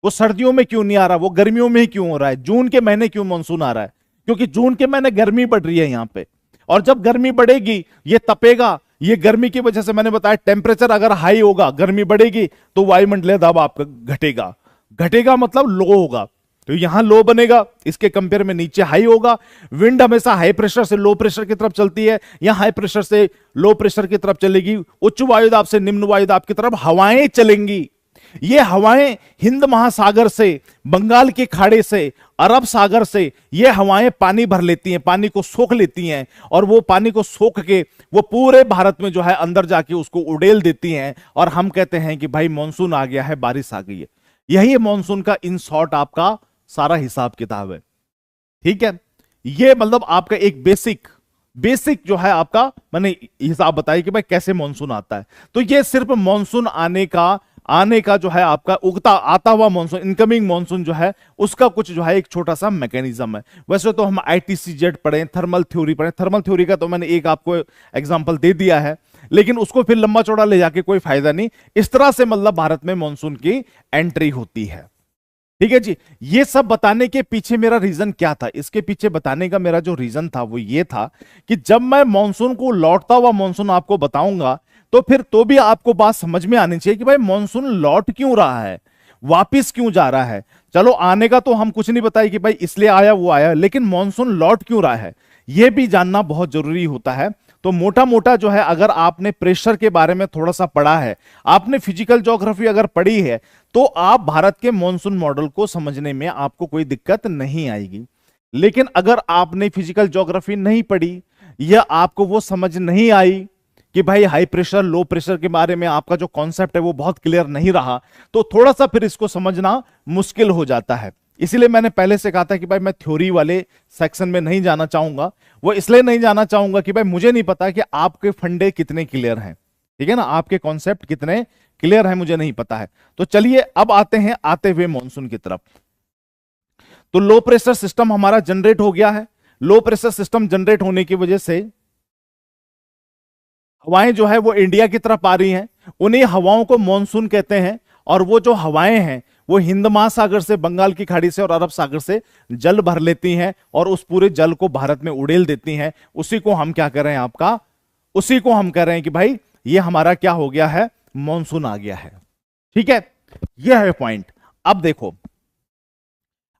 वो सर्दियों में क्यों नहीं आ रहा, वो गर्मियों में ही क्यों हो रहा है? जून के महीने क्यों मॉनसून आ रहा है? क्योंकि जून के महीने गर्मी बढ़ रही है यहां पे, और जब गर्मी बढ़ेगी ये तपेगा। ये गर्मी की वजह से मैंने बताया टेम्परेचर अगर हाई होगा, गर्मी बढ़ेगी तो वायुमंडलीय दबाव आपका घटेगा। घटेगा मतलब लो होगा, तो यहां लो बनेगा, इसके कंपेयर में नीचे हाई होगा। विंड हमेशा हाई प्रेशर से लो प्रेशर की तरफ चलती है, यहां हाई प्रेशर से लो प्रेशर की तरफ चलेगी। उच्च वायुदाब से निम्न वायुदाब की तरफ हवाएं चलेंगी। ये हवाएं हिंद महासागर से, बंगाल की खाड़ी से, अरब सागर से ये हवाएं पानी भर लेती हैं, पानी को सोख लेती हैं, और वो पानी को सोख के वो पूरे भारत में जो है अंदर जाके उसको उड़ेल देती हैं, और हम कहते हैं कि भाई मॉनसून आ गया है, बारिश आ गई है। यही मॉनसून का इन शॉर्ट आपका सारा हिसाब किताब है। ठीक है, ये मतलब आपका एक बेसिक जो है आपका मैंने हिसाब बताया कि भाई कैसे मॉनसून आता है। तो ये सिर्फ मॉनसून आने का जो है आपका उगता आता हुआ मॉनसून, इनकमिंग मॉनसून जो है उसका कुछ जो है एक छोटा सा मैकेनिज्म है। वैसे तो हम आईटीसीजेड पढ़े, थर्मल थ्योरी पढ़े, थर्मल थ्योरी का तो मैंने एक आपको एग्जांपल दे दिया है, लेकिन उसको फिर लंबा चौड़ा ले जाके कोई फायदा नहीं। इस तरह से मतलब भारत में मॉनसून की एंट्री होती है। ठीक है जी। ये सब बताने के पीछे मेरा रीजन क्या था? इसके पीछे बताने का मेरा जो रीजन था वो ये था कि जब मैं मॉनसून को लौटता हुआ मॉनसून आपको बताऊंगा तो फिर तो भी आपको बात समझ में आनी चाहिए कि भाई मॉनसून लौट क्यों रहा है, वापिस क्यों जा रहा है। चलो आने का तो हम कुछ नहीं बताए कि भाई इसलिए आया वो आया, लेकिन मॉनसून लौट क्यों रहा है यह भी जानना बहुत जरूरी होता है। तो मोटा मोटा जो है अगर आपने प्रेशर के बारे में थोड़ा सा पढ़ा है, आपने फिजिकल ज्योग्राफी अगर पढ़ी है, तो आप भारत के मॉनसून मॉडल को समझने में आपको कोई दिक्कत नहीं आएगी। लेकिन अगर आपने फिजिकल ज्योग्राफी नहीं पढ़ी या आपको वो समझ नहीं आई कि भाई हाई प्रेशर लो प्रेशर के बारे में आपका जो कॉन्सेप्ट है वो बहुत क्लियर नहीं रहा, तो थोड़ा सा फिर इसको समझना मुश्किल हो जाता है। इसीलिए मैंने पहले से कहा था कि भाई मैं थ्योरी वाले सेक्शन में नहीं जाना चाहूंगा। वो इसलिए नहीं जाना चाहूंगा कि भाई मुझे नहीं पता कि आपके फंडे कितने क्लियर हैं, ठीक है ना, आपके कॉन्सेप्ट कितने क्लियर है मुझे नहीं पता है। तो चलिए अब आते हैं आते हुए मॉनसून की तरफ। तो लो प्रेशर सिस्टम हमारा जनरेट हो गया है। लो प्रेशर सिस्टम जनरेट होने की वजह से हवाएं जो है वो इंडिया की तरफ आ रही हैं, उन्हीं हवाओं को मॉनसून कहते हैं। और वो जो हवाएं हैं वो हिंद महासागर से, बंगाल की खाड़ी से और अरब सागर से जल भर लेती हैं और उस पूरे जल को भारत में उड़ेल देती हैं। उसी को हम क्या कर रहे हैं आपका, उसी को हम कह रहे हैं कि भाई ये हमारा क्या हो गया है, मॉनसून आ गया है। ठीक है, यह है पॉइंट। अब देखो,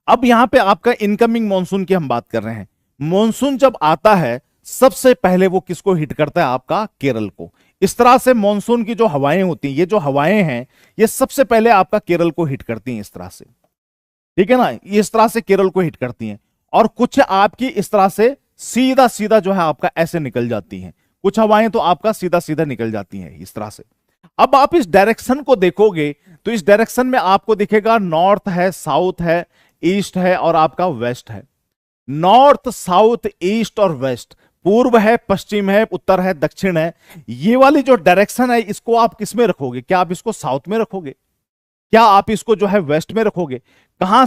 अब यहां पे आपका इनकमिंग मॉनसून की हम बात कर रहे हैं। मॉनसून जब आता है सबसे पहले वो किसको हिट करता है, आपका केरल को। इस तरह से मॉनसून की जो हवाएं होती हैं, ये जो हवाएं हैं ये सबसे पहले आपका केरल को हिट करती हैं इस तरह से, ठीक है ना, ये इस तरह से केरल को हिट करती हैं। और कुछ आपकी इस तरह से सीधा सीधा जो है आपका ऐसे निकल जाती हैं, कुछ हवाएं तो आपका सीधा सीधा निकल जाती हैं इस तरह से। अब आप इस डायरेक्शन को देखोगे तो इस डायरेक्शन में आपको दिखेगा नॉर्थ है, साउथ है, ईस्ट है और आपका वेस्ट है। नॉर्थ साउथ ईस्ट और वेस्ट, पूर्व है पश्चिम है उत्तर है दक्षिण है। ये वाली जो डायरेक्शन है इसको आप किस में रखोगे? क्या आप इसको साउथ में रखोगे? क्या आप इसको जो है वेस्ट में रखोगे? कहां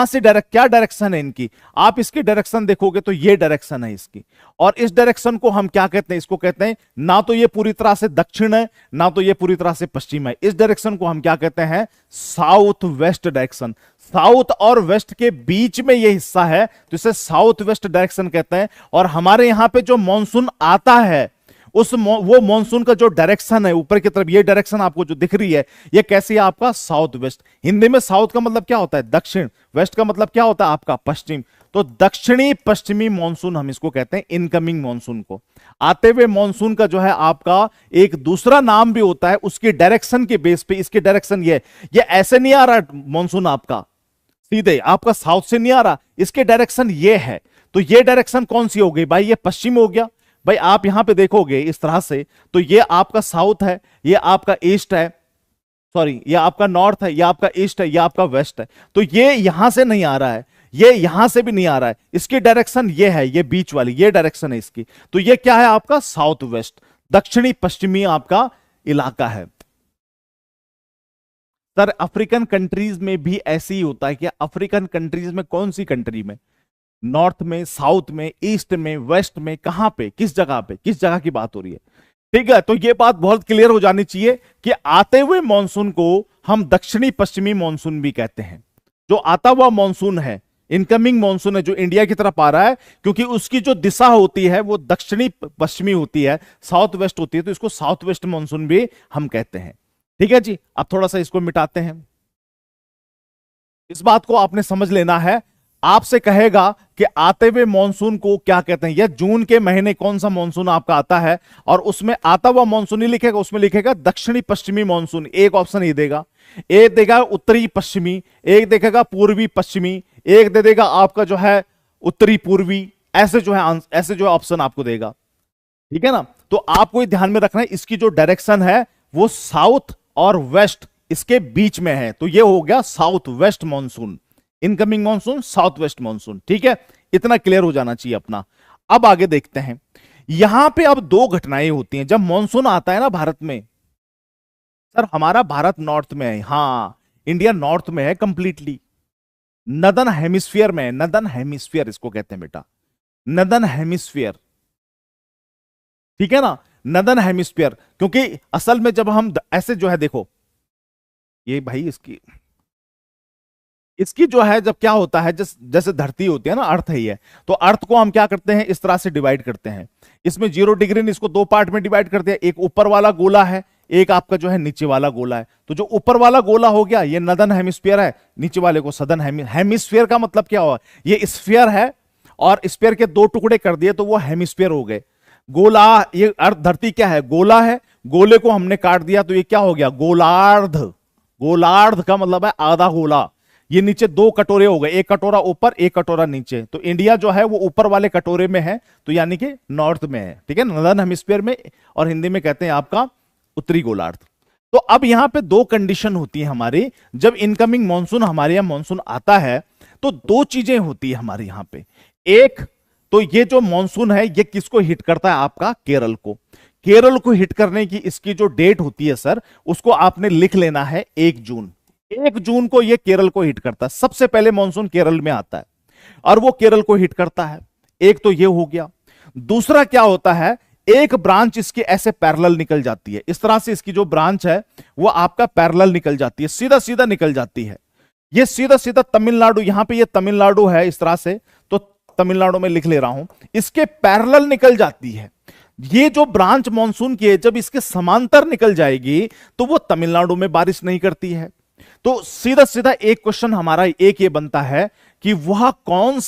से डायरेक्ट, क्या डायरेक्शन है इनकी? आप इसकी डायरेक्शन देखोगे तो ये डायरेक्शन है इसकी, और इस डायरेक्शन को हम क्या कहते हैं, इसको कहते हैं ना तो ये पूरी तरह से दक्षिण है ना तो ये पूरी तरह से पश्चिम है, इस डायरेक्शन को हम क्या कहते हैं, साउथ वेस्ट डायरेक्शन। साउथ और वेस्ट के बीच में ये हिस्सा है तो इसे साउथ वेस्ट डायरेक्शन कहते हैं। और हमारे यहां पे जो मॉनसून आता है वो मॉनसून का जो डायरेक्शन है ऊपर की तरफ, ये डायरेक्शन आपको जो दिख रही है ये कैसी है, आपका साउथ वेस्ट। हिंदी में साउथ का मतलब क्या होता है, दक्षिण, वेस्ट का मतलब क्या होता है आपका पश्चिम। तो दक्षिणी पश्चिमी मॉनसून हम इसको कहते हैं, इनकमिंग मॉनसून को। आते हुए मॉनसून का जो है आपका एक दूसरा नाम भी होता है उसकी डायरेक्शन के बेस पे। इसकी डायरेक्शन ये ऐसे नहीं आ रहा मॉनसून आपका सीधे, आपका साउथ से नहीं आ रहा, इसके डायरेक्शन ये है। तो ये डायरेक्शन कौन सी हो गई भाई, ये पश्चिम हो गया। भाई आप यहां पे देखोगे इस तरह से तो ये आपका साउथ है, ये आपका ईस्ट है, सॉरी ये आपका नॉर्थ है, ये आपका ईस्ट है, ये आपका वेस्ट है। तो ये यहां से नहीं आ रहा है, ये यहां से भी नहीं आ रहा है, इसकी डायरेक्शन ये है, ये बीच वाली ये डायरेक्शन है इसकी। तो ये क्या है आपका साउथ वेस्ट, दक्षिणी पश्चिमी आपका इलाका है। सर अफ्रीकन कंट्रीज में भी ऐसे ही होता है कि अफ्रीकन कंट्रीज में कौन सी कंट्री में, नॉर्थ में, साउथ में, ईस्ट में, वेस्ट में, कहां पे, किस जगह पे, किस जगह की बात हो रही है? ठीक है, तो ये बात बहुत क्लियर हो जानी चाहिए कि आते हुए मॉनसून को हम दक्षिणी पश्चिमी मॉनसून भी कहते हैं। जो आता हुआ मॉनसून है, इनकमिंग मॉनसून है जो इंडिया की तरफ आ रहा है, क्योंकि उसकी जो दिशा होती है वो दक्षिणी पश्चिमी होती है, साउथ वेस्ट होती है, तो इसको साउथ वेस्ट मॉनसून भी हम कहते हैं। ठीक है जी, अब थोड़ा सा इसको मिटाते हैं। इस बात को आपने समझ लेना है। आपसे कहेगा कि आते हुए मॉनसून को क्या कहते हैं, या जून के महीने कौन सा मॉनसून आपका आता है, और उसमें आता हुआ मॉनसून ही लिखेगा, उसमें लिखेगा दक्षिणी पश्चिमी मॉनसून। एक ऑप्शन ये देगा, एक देगा उत्तरी पश्चिमी, एक देखेगा पूर्वी पश्चिमी, एक दे देगा आपका जो है उत्तरी पूर्वी, ऐसे जो है ऐसे जो ऑप्शन आपको देगा। ठीक है ना, तो आपको ये ध्यान में रखना है, इसकी जो डायरेक्शन है वो साउथ और वेस्ट इसके बीच में है, तो ये हो गया south west monsoon, incoming monsoon south west monsoon. ठीक है, इतना क्लियर हो जाना चाहिए अपना। अब आगे देखते हैं, यहां पे अब दो घटनाएं होती हैं जब मॉनसून आता है ना भारत में। सर हमारा भारत नॉर्थ में है, हाँ इंडिया नॉर्थ में है कंप्लीटली, नदन हेमिस्फीयर में है, नदन हेमिस्फीयर इसको कहते हैं बेटा, नदन हेमिस्फीयर। ठीक है ना, नदन हेमिस्फीयर, क्योंकि असल में जब हम ऐसे जो है देखो, ये भाई इसकी जो है जब क्या होता है, जैसे धरती होती है ना, अर्थ है ये, तो अर्थ को हम क्या करते हैं, इस तरह से डिवाइड करते हैं। इसमें 0 डिग्री इसको दो पार्ट में डिवाइड करते हैं, एक ऊपर वाला गोला है, एक आपका जो है नीचे वाला गोला है। तो जो ऊपर वाला गोला हो गया ये नदन हेमिस्फीयर है, नीचे वाले को सदन हेमिस्फीयर का मतलब क्या हुआ, ये स्फीयर है और स्फीयर के दो टुकड़े कर दिए तो वो हेमिस्फीयर हो गए। गोला, ये अर्थ धरती क्या है, गोला है, गोले को हमने काट दिया तो ये क्या हो गया, गोलार्ध। गोलार्ध का मतलब है आधा गोला। ये नीचे दो कटोरे हो गए, एक कटोरा ऊपर एक कटोरा नीचे, तो इंडिया जो है वो ऊपर वाले कटोरे में है, तो यानी कि नॉर्थ में है। ठीक है, नॉर्दर्न हेमिस्फीयर में, और हिंदी में कहते हैं आपका उत्तरी गोलार्ध। तो अब यहां पे दो कंडीशन होती है हमारी, जब इनकमिंग मॉनसून हमारे यहां मॉनसून आता है तो दो चीजें होती है हमारे यहां पे। एक तो ये जो मॉनसून है ये किसको हिट करता है, आपका केरल को। केरल को हिट करने की इसकी जो डेट होती है सर, उसको आपने लिख लेना है 1 जून। 1 जून को ये केरल को हिट करता है, सबसे पहले मॉनसून केरल में आता है और वो केरल को हिट करता है। एक तो ये हो गया। दूसरा क्या होता है, एक ब्रांच इसकी ऐसे पैरेलल निकल जाती है, इस तरह से इसकी जो ब्रांच है वो आपका पैरेलल निकल जाती है, सीधा सीधा निकल जाती है। ये सीधा सीधा तमिलनाडु, यहां पे ये तमिलनाडु है इस तरह से, तो तमिलनाडु में लिख ले रहा हूं, इसके पैरेलल निकल जाती है। ये जो ब्रांच मॉनसून की है जब इसके समांतर निकल जाएगी तो वो तमिलनाडु में बारिश नहीं करती है। तो सीधा सीधा एक क्वेश्चन हमारा एक ये बनता है कि वह कौन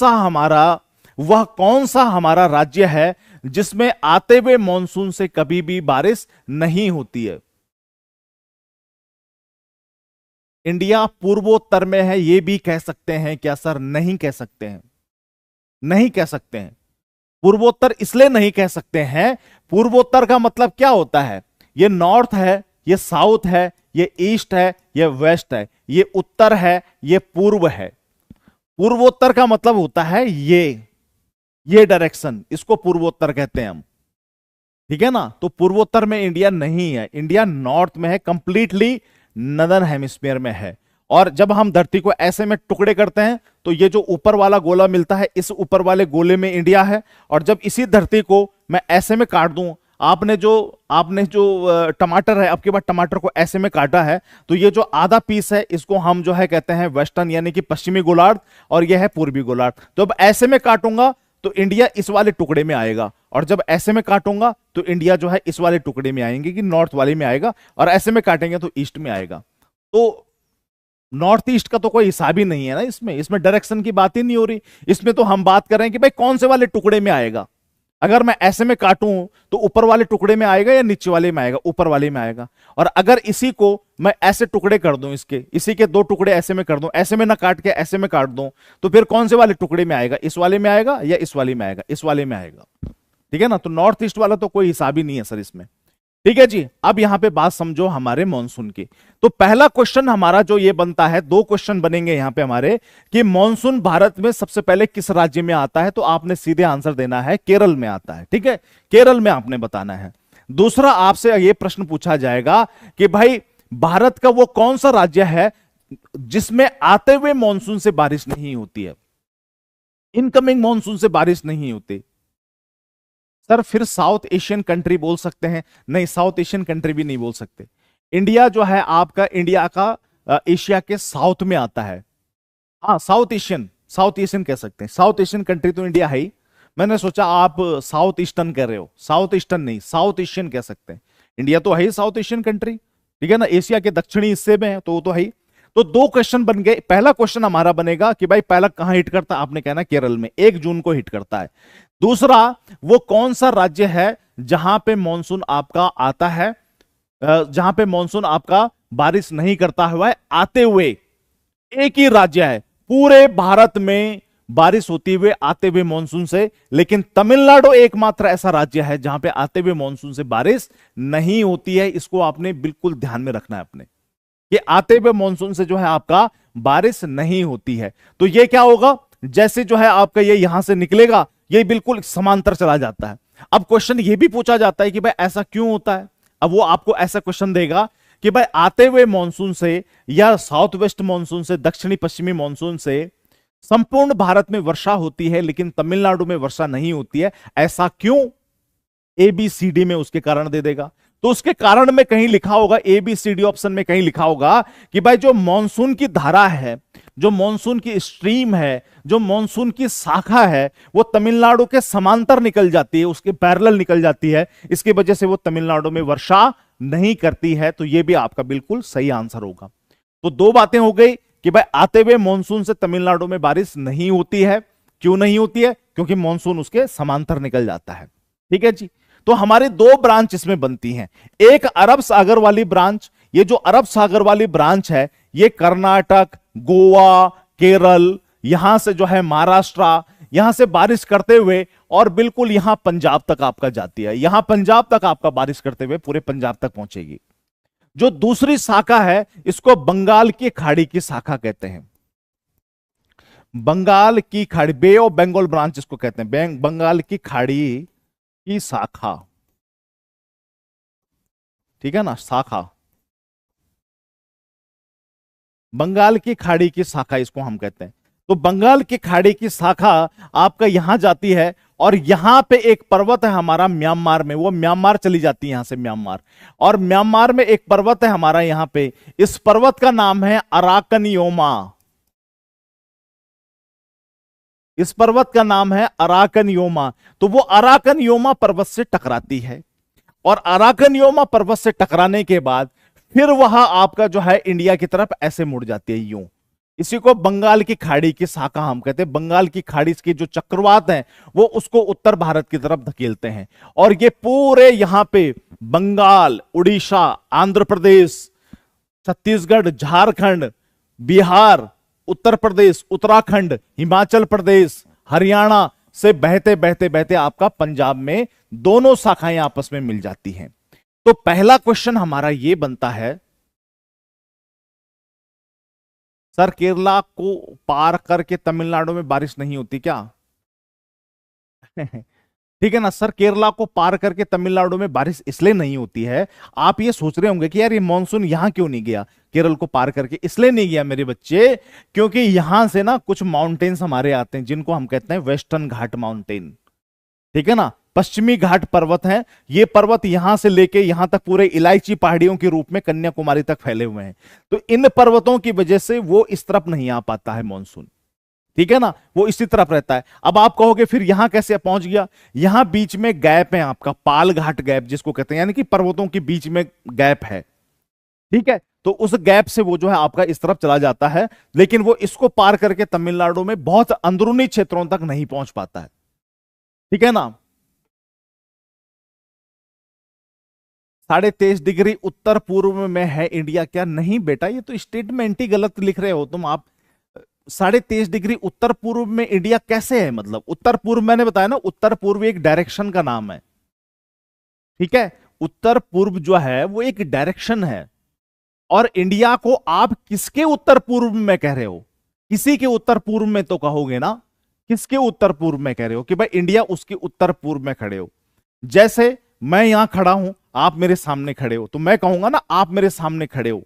सा हमारा राज्य है जिसमें आते हुए मॉनसून से कभी भी बारिश नहीं होती है। इंडिया पूर्वोत्तर में है, यह भी कह सकते हैं क्या सर? नहीं कह सकते हैं, नहीं कह सकते हैं। पूर्वोत्तर इसलिए नहीं कह सकते हैं, पूर्वोत्तर का मतलब क्या होता है, ये नॉर्थ है, ये साउथ है, ये ईस्ट है, ये वेस्ट है, ये उत्तर है, ये पूर्व है। पूर्वोत्तर का मतलब होता है ये डायरेक्शन, इसको पूर्वोत्तर कहते हैं हम। ठीक है ना, तो पूर्वोत्तर में इंडिया नहीं है, इंडिया नॉर्थ में है, कंप्लीटली नदर्न हेमिस्फीयर में है। और जब हम धरती को ऐसे में टुकड़े करते हैं तो ये जो ऊपर वाला गोला मिलता है, इस ऊपर वाले गोले में इंडिया है। और जब इसी धरती को मैं ऐसे में काट दूं, आपने जो टमाटर है, आपके बाद टमाटर को ऐसे में काटा है, तो ये जो आधा पीस है इसको हम जो है कहते हैं वेस्टर्न यानी कि पश्चिमी गोलार्ध, और यह है पूर्वी गोलार्ध। तो अब ऐसे में काटूंगा तो इंडिया इस वाले टुकड़े में आएगा, और जब ऐसे में काटूंगा तो इंडिया जो है इस वाले टुकड़े में आएंगे कि नॉर्थ वाले में आएगा, और ऐसे में काटेंगे तो ईस्ट में आएगा। तो नॉर्थ ईस्ट का तो कोई हिसाब ही नहीं है ना, इसमें डायरेक्शन की बात ही नहीं हो रही। इसमें तो हम बात कर रहे हैं कि भाई कौन से वाले टुकड़े में आएगा। अगर मैं ऐसे में काटूं तो ऊपर वाले टुकड़े में आएगा या नीचे वाले में आएगा? ऊपर वाले में आएगा। और अगर इसी को मैं ऐसे टुकड़े कर दूं, इसी के दो टुकड़े ऐसे में कर दूं, ऐसे में ना काट के ऐसे में काट दूं, तो फिर कौन से वाले टुकड़े में आएगा? इस वाले में आएगा या इस वाले में आएगा? इस वाले में आएगा। ठीक है ना, तो नॉर्थ ईस्ट वाला तो कोई हिसाब ही नहीं है सर इसमें। ठीक है जी, अब यहां पे बात समझो हमारे मॉनसून की। तो पहला क्वेश्चन हमारा जो ये बनता है, दो क्वेश्चन बनेंगे यहां पे हमारे, कि मॉनसून भारत में सबसे पहले किस राज्य में आता है? तो आपने सीधे आंसर देना है केरल में आता है। ठीक है, केरल में आपने बताना है। दूसरा आपसे ये प्रश्न पूछा जाएगा कि भाई भारत का वो कौन सा राज्य है जिसमें आते हुए मॉनसून से बारिश नहीं होती है, इनकमिंग मॉनसून से बारिश नहीं होती? सर फिर साउथ एशियन कंट्री बोल सकते हैं? नहीं, साउथ एशियन कंट्री भी नहीं बोल सकते। इंडिया जो है आपका, इंडिया का एशिया के साउथ में आता है। हाँ, साउथ एशियन कह सकते हैं। साउथ एशियन कंट्री तो इंडिया है ही। मैंने सोचा आप साउथ ईस्टर्न कर रहे हो, साउथ ईस्टर्न नहीं, साउथ एशियन कह सकते हैं। इंडिया तो है ही साउथ एशियन कंट्री, ठीक है ना, एशिया के दक्षिणी हिस्से में है, तो वो तो है ही। तो दो क्वेश्चन बन गए। पहला क्वेश्चन हमारा बनेगा कि भाई पहला कहां हिट करता है, आपने कहना केरल में 1 जून को हिट करता है। दूसरा, वो कौन सा राज्य है जहां पे मॉनसून आपका आता है, जहां पे मॉनसून आपका बारिश नहीं करता हुआ है आते हुए? एक ही राज्य है पूरे भारत में बारिश होती हुए आते हुए मॉनसून से, लेकिन तमिलनाडु एकमात्र ऐसा राज्य है जहां पे आते हुए मॉनसून से बारिश नहीं होती है। इसको आपने बिल्कुल ध्यान में रखना है अपने, कि आते हुए मॉनसून से जो है आपका बारिश नहीं होती है। तो ये क्या होगा, जैसे जो है आपका ये यहां से निकलेगा, ये बिल्कुल समांतर चला जाता है। अब क्वेश्चन ये भी पूछा जाता है कि भाई ऐसा क्यों होता है। अब वो आपको ऐसा क्वेश्चन देगा कि भाई आते हुए मॉनसून से या साउथ वेस्ट मॉनसून से, दक्षिणी पश्चिमी मॉनसून से संपूर्ण भारत में वर्षा होती है लेकिन तमिलनाडु में वर्षा नहीं होती है, ऐसा क्यों? ABCD में उसके कारण दे देगा। तो उसके कारण में कहीं लिखा होगा, ABCD ऑप्शन में कहीं लिखा होगा कि भाई जो मॉनसून की धारा है, जो मॉनसून की स्ट्रीम है, जो मॉनसून की शाखा है, वो तमिलनाडु के समांतर निकल जाती है, उसके पैरेलल निकल जाती है। इसकी वजह से वो तमिलनाडु में वर्षा नहीं करती है। तो ये भी आपका बिल्कुल सही आंसर होगा। तो दो बातें हो गई कि भाई आते हुए मॉनसून से तमिलनाडु में बारिश नहीं होती है। क्यों नहीं होती है? क्योंकि मॉनसून उसके समांतर निकल जाता है। ठीक है जी। तो हमारे दो ब्रांच इसमें बनती हैं, एक अरब सागर वाली ब्रांच। ये जो अरब सागर वाली ब्रांच है, ये कर्नाटक, गोवा, केरल, यहां से जो है महाराष्ट्र, यहां से बारिश करते हुए और बिल्कुल यहां पंजाब तक आपका जाती है। यहां पंजाब तक आपका बारिश करते हुए पूरे पंजाब तक पहुंचेगी। जो दूसरी शाखा है, इसको बंगाल की खाड़ी की शाखा कहते हैं। बंगाल की खाड़ी, बे ऑफ बंगाल ब्रांच इसको कहते हैं, बंगाल की खाड़ी की शाखा। ठीक है ना, शाखा, बंगाल की खाड़ी की शाखा इसको हम कहते हैं। तो बंगाल की खाड़ी की शाखा आपका यहां जाती है और यहां पे एक पर्वत है हमारा म्यांमार में, वो म्यांमार चली जाती है यहां से, म्यांमार। और म्यांमार में एक पर्वत है हमारा यहां पे, इस पर्वत का नाम है अराकनियोमा। इस पर्वत का नाम है अराकनियोमा। तो वो अराकनियोमा पर्वत से टकराती है और अराकनियोमा पर्वत से टकराने के बाद फिर वह आपका जो है इंडिया की तरफ ऐसे मुड़ जाती है, यूं। इसी को बंगाल की खाड़ी की शाखा हम कहते हैं। बंगाल की खाड़ी के जो चक्रवात हैं वो उसको उत्तर भारत की तरफ धकेलते हैं और ये पूरे यहां पे बंगाल, उड़ीसा, आंध्र प्रदेश, छत्तीसगढ़, झारखंड, बिहार, उत्तर प्रदेश, उत्तराखंड, हिमाचल प्रदेश, हरियाणा से बहते बहते बहते आपका पंजाब में दोनों शाखाएं आपस में मिल जाती हैं। तो पहला क्वेश्चन हमारा यह बनता है, सर केरला को पार करके तमिलनाडु में बारिश नहीं होती क्या? ठीक है ना सर, केरला को पार करके तमिलनाडु में बारिश इसलिए नहीं होती है। आप ये सोच रहे होंगे कि यार ये मॉनसून यहां क्यों नहीं गया, केरल को पार करके? इसलिए नहीं गया मेरे बच्चे, क्योंकि यहां से ना कुछ माउंटेन्स हमारे आते हैं जिनको हम कहते हैं वेस्टर्न घाट माउंटेन। ठीक है ना, पश्चिमी घाट पर्वत हैं। ये पर्वत यहां से लेके यहां तक पूरे इलायची पहाड़ियों के रूप में कन्याकुमारी तक फैले हुए हैं। तो इन पर्वतों की वजह से वो इस तरफ नहीं आ पाता है मॉनसून। ठीक है ना, वो इसी तरफ रहता है। अब आप कहोगे फिर यहां कैसे पहुंच गया? यहां बीच में गैप है आपका, पाल घाट गैप जिसको कहते हैं, यानी कि पर्वतों के बीच में गैप है। ठीक है, तो उस गैप से वो जो है आपका इस तरफ चला जाता है, लेकिन वो इसको पार करके तमिलनाडु में बहुत अंदरूनी क्षेत्रों तक नहीं पहुंच पाता है। ठीक है ना। 23.5 उत्तर पूर्व में है इंडिया क्या? नहीं बेटा, ये तो स्टेटमेंट ही गलत लिख रहे हो तुम। आप 23.5 उत्तर पूर्व में इंडिया कैसे है? मतलब उत्तर पूर्व, मैंने बताया ना, उत्तर पूर्व एक डायरेक्शन का नाम है। ठीक है, उत्तर पूर्व जो है वो एक डायरेक्शन है। और इंडिया को आप किसके उत्तर पूर्व में कह रहे हो? किसी के उत्तर पूर्व में तो कहोगे ना। किसके उत्तर पूर्व में कह रहे हो? कि भाई इंडिया उसके उत्तर पूर्व में खड़े हो। जैसे मैं यहां खड़ा हूं, आप मेरे सामने खड़े हो, तो मैं कहूंगा ना आप मेरे सामने खड़े हो।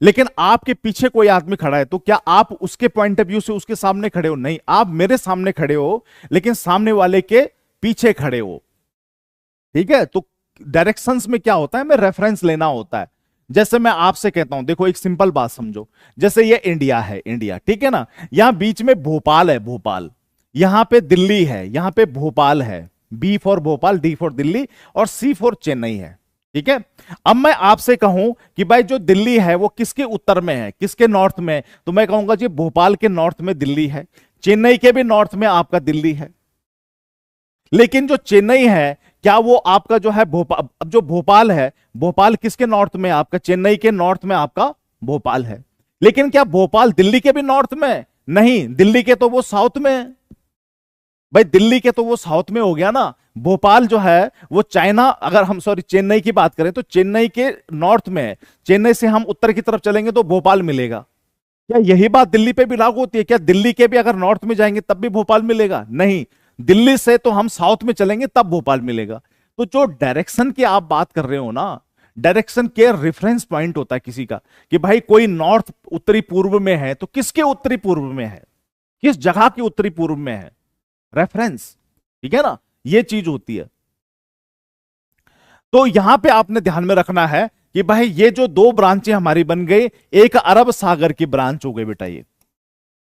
लेकिन आपके पीछे कोई आदमी खड़ा है, तो क्या आप उसके पॉइंट ऑफ व्यू से उसके सामने खड़े हो? नहीं, आप मेरे सामने खड़े हो, लेकिन सामने वाले के पीछे खड़े हो। ठीक है, तो डायरेक्शंस में क्या होता है, हमें रेफरेंस लेना होता है। जैसे मैं आपसे कहता हूं, देखो एक सिंपल बात समझो, जैसे ये इंडिया है, इंडिया, ठीक है ना, यहां बीच में भोपाल है, भोपाल, यहां पे दिल्ली है, यहां पे भोपाल है, B for Bhopal, D for Delhi, और सी फॉर चेन्नई है। ठीक है, अब मैं आपसे कहूं कि भाई जो दिल्ली है वो किसके उत्तर में है, किसके नॉर्थ में है, तो मैं कहूंगा जी भोपाल के नॉर्थ में दिल्ली है, चेन्नई के भी नॉर्थ में आपका दिल्ली है। लेकिन जो चेन्नई है, क्या वो आपका जो है भोपाल, अब जो भोपाल है, भोपाल किसके नॉर्थ में? आपका चेन्नई के नॉर्थ में आपका भोपाल है। लेकिन क्या भोपाल दिल्ली के भी नॉर्थ में है? नहीं, दिल्ली के तो वो साउथ में है। भाई दिल्ली के तो वो साउथ में हो गया ना। भोपाल जो है वो चाइना, अगर हम सॉरी चेन्नई की बात करें तो चेन्नई के नॉर्थ में है। चेन्नई से हम उत्तर की तरफ चलेंगे तो भोपाल मिलेगा। क्या यही बात दिल्ली पे भी लागू होती है? क्या दिल्ली के भी अगर नॉर्थ में जाएंगे तब भी भोपाल मिलेगा? नहीं, दिल्ली से तो हम साउथ में चलेंगे तब भोपाल मिलेगा। तो जो डायरेक्शन की आप बात कर रहे हो ना, डायरेक्शन के रेफरेंस पॉइंट होता है किसी का, कि भाई कोई नॉर्थ उत्तरी पूर्व में है तो किसके उत्तरी पूर्व में है, किस जगह के उत्तरी पूर्व में है, रेफरेंस। ठीक है ना, ये चीज होती है। तो यहां पे आपने ध्यान में रखना है कि भाई ये जो दो ब्रांचें हमारी बन गई, एक अरब सागर की ब्रांच हो गई बेटा, ये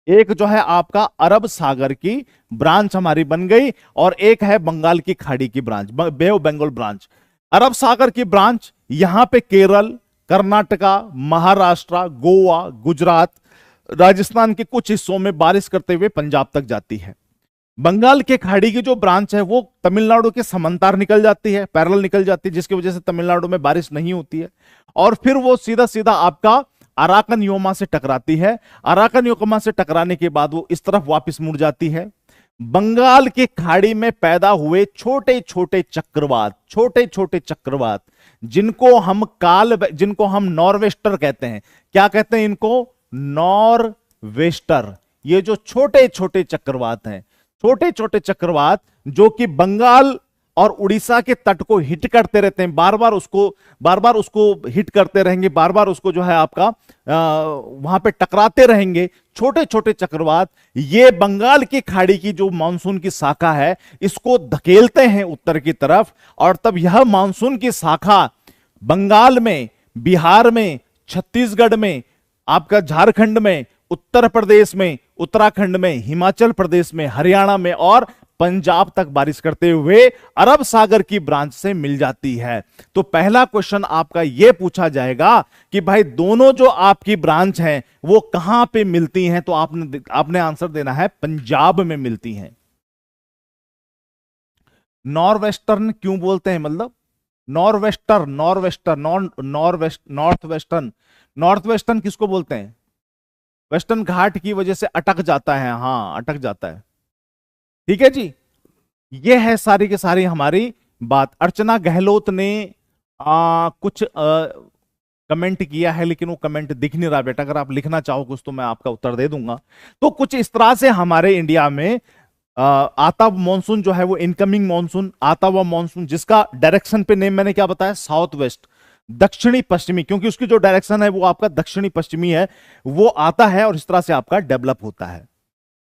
एक जो है आपका अरब सागर की ब्रांच हमारी बन गई, और एक है बंगाल की खाड़ी की branch, bay of Bengal branch. अरब सागर की ब्रांच यहां पे केरल, कर्नाटका, महाराष्ट्र, गोवा, गुजरात, राजस्थान के कुछ हिस्सों में बारिश करते हुए पंजाब तक जाती है। बंगाल के खाड़ी की जो ब्रांच है वो तमिलनाडु के समांतर निकल जाती है, पैरेलल निकल जाती है, जिसकी वजह से तमिलनाडु में बारिश नहीं होती है। और फिर वो सीधा सीधा आपका अराकन योमा से टकराती है। अराकन योमा से टकराने के बाद वो इस तरफ वापस मुड़ जाती है। बंगाल की खाड़ी में पैदा हुए छोटे छोटे चक्रवात, छोटे छोटे चक्रवात, जिनको हम नॉर्वेस्टर कहते हैं। क्या कहते हैं इनको? नॉर्वेस्टर। ये जो छोटे छोटे चक्रवात हैं, छोटे छोटे चक्रवात जो कि बंगाल और उड़ीसा के तट को हिट करते रहते हैं, बार बार उसको हिट करते रहेंगे, बार बार उसको जो है आपका वहां पे टकराते रहेंगे। छोटे छोटे चक्रवात ये बंगाल की खाड़ी की जो मानसून की शाखा है इसको धकेलते हैं उत्तर की तरफ, और तब यह मानसून की शाखा बंगाल में, बिहार में, छत्तीसगढ़ में, आपका झारखंड में, उत्तर प्रदेश में, उत्तराखंड में, हिमाचल प्रदेश में, हरियाणा में और पंजाब तक बारिश करते हुए अरब सागर की ब्रांच से मिल जाती है। तो पहला क्वेश्चन आपका यह पूछा जाएगा कि भाई दोनों जो आपकी ब्रांच हैं वो कहां पे मिलती हैं, तो आपने आंसर देना है पंजाब में मिलती हैं। नॉर्वेस्टर्न क्यों बोलते हैं, मतलब nor'wester, nor'wester, north western, north western किसको बोलते हैं? वेस्टर्न घाट की वजह से अटक जाता है, हां अटक जाता है। ठीक है जी, ये है सारी की सारी हमारी बात। अर्चना गहलोत ने कुछ कमेंट किया है, लेकिन वो कमेंट दिख नहीं रहा बेटा, अगर आप लिखना चाहो कुछ तो मैं आपका उत्तर दे दूंगा। तो कुछ इस तरह से हमारे इंडिया में आता मॉनसून जो है वो इनकमिंग मॉनसून, आता हुआ मॉनसून, जिसका डायरेक्शन पे नेम मैंने क्या बताया, साउथ वेस्ट, दक्षिणी पश्चिमी, क्योंकि उसकी जो डायरेक्शन है वो आपका दक्षिणी पश्चिमी है, वो आता है और इस तरह से आपका डेवलप होता है।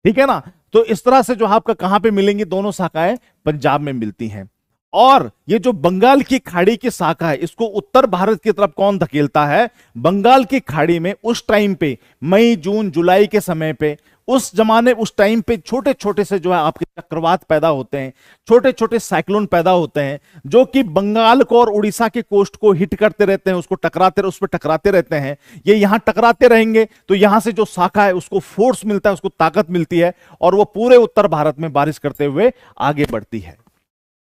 ठीक है ना, तो इस तरह से जो आपका कहां पे मिलेंगी, दोनों शाखाएं पंजाब में मिलती हैं। और ये जो बंगाल की खाड़ी की शाखा है इसको उत्तर भारत की तरफ कौन धकेलता है? बंगाल की खाड़ी में उस टाइम पे मई जून जुलाई के समय पे, उस टाइम पे छोटे छोटे से जो है आपके चक्रवात पैदा होते हैं, छोटे छोटे साइक्लोन पैदा होते हैं, जो कि बंगाल को और उड़ीसा के कोस्ट को हिट करते रहते हैं, उस पर टकराते रहते हैं। ये यहां टकराते रहेंगे तो यहां से जो शाखा है उसको फोर्स मिलता है, उसको ताकत मिलती है, और वो पूरे उत्तर भारत में बारिश करते हुए आगे बढ़ती है।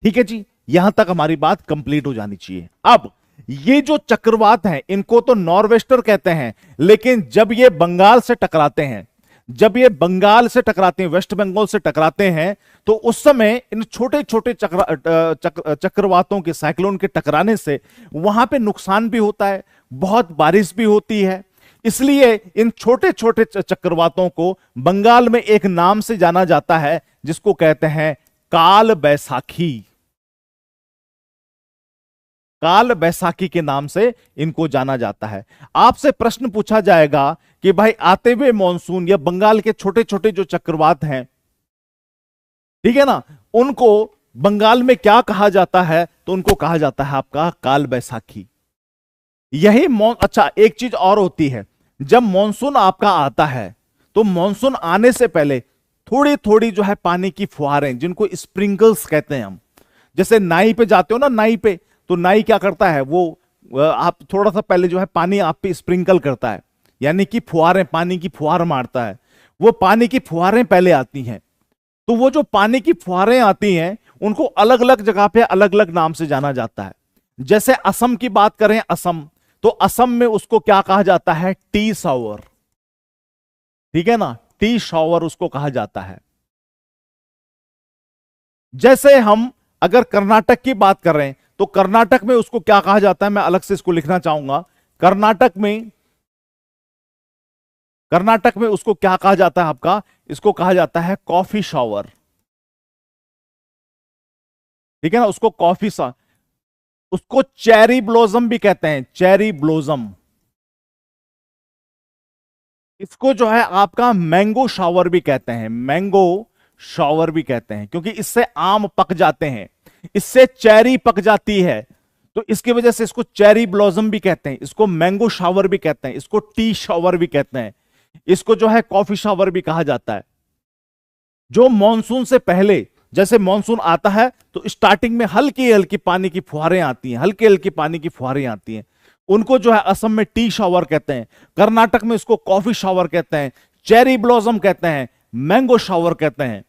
ठीक है जी, यहां तक हमारी बात कंप्लीट हो जानी चाहिए। अब ये जो चक्रवात हैं इनको तो नॉर्वेस्टर कहते हैं, लेकिन जब ये बंगाल से टकराते हैं, वेस्ट बंगाल से टकराते हैं, तो उस समय इन छोटे छोटे चक्रवातों के, साइक्लोन के टकराने से वहां पे नुकसान भी होता है, बहुत बारिश भी होती है। इसलिए इन छोटे छोटे चक्रवातों को बंगाल में एक नाम से जाना जाता है जिसको कहते हैं काल बैसाखी। काल बैसाखी के नाम से इनको जाना जाता है। आपसे प्रश्न पूछा जाएगा कि भाई आते हुए मॉनसून या बंगाल के छोटे छोटे जो चक्रवात हैं, ठीक है ना, उनको बंगाल में क्या कहा जाता है? तो उनको कहा जाता है आपका काल बैसाखी। यही अच्छा, एक चीज और होती है, जब मॉनसून आपका आता है तो मॉनसून आने से पहले थोड़ी थोड़ी जो है पानी की फुहारें, जिनको स्प्रिंकल्स कहते हैं हम, जैसे नाई पे जाते हो ना, नाई पे, तो नाई क्या करता है, वो आप थोड़ा सा पहले जो है पानी आप पे स्प्रिंकल करता है, यानी कि फुहारें, पानी की फुहार मारता है। वो पानी की फुहारें पहले आती हैं, तो वो जो पानी की फुहारें आती हैं उनको अलग अलग जगह पे अलग अलग नाम से जाना जाता है। जैसे असम की बात करें, असम, तो असम में उसको क्या कहा जाता है? टी शावर, ठीक है ना, टी शावर उसको कहा जाता है। जैसे हम अगर कर्नाटक की बात कर रहे हैं तो कर्नाटक में उसको क्या कहा जाता है? मैं अलग से इसको लिखना चाहूंगा। कर्नाटक में उसको क्या कहा जाता है आपका? इसको कहा जाता है कॉफी शावर, ठीक है ना, उसको कॉफी सा, उसको चेरी ब्लोजम भी कहते हैं, चेरी ब्लोजम। इसको जो है आपका मैंगो शावर भी कहते हैं, मैंगो शावर भी कहते हैं, क्योंकि इससे आम पक जाते हैं, इससे चेरी पक जाती है, तो इसकी वजह से इसको चेरी ब्लॉसम भी कहते हैं, इसको मैंगो शावर भी कहते हैं, इसको टी शावर भी कहते हैं, इसको जो है कॉफी शावर भी कहा जाता है। जो मॉनसून से पहले, जैसे मॉनसून आता है तो स्टार्टिंग में हल्की हल्की पानी की फुहारें आती हैं, हल्की हल्की पानी की फुहारें आती हैं, उनको जो है असम में टी शावर कहते हैं, कर्नाटक में इसको कॉफी शावर कहते हैं, चेरी ब्लॉसम कहते हैं, मैंगो शावर कहते हैं।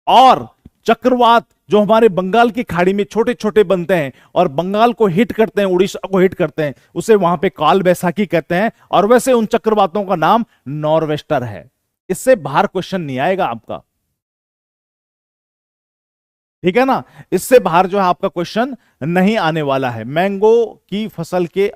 और चक्रवात जो हमारे बंगाल की खाड़ी में छोटे छोटे बनते हैं और बंगाल को हिट करते हैं, उड़ीसा को हिट करते हैं, उसे वहां पे काल बैसाखी कहते हैं। और वैसे उन चक्रवातों का नाम नॉर्वेस्टर है। इससे बाहर क्वेश्चन नहीं आएगा आपका, ठीक है ना, इससे बाहर जो है आपका क्वेश्चन नहीं आने वाला है। मैंगो की फसल के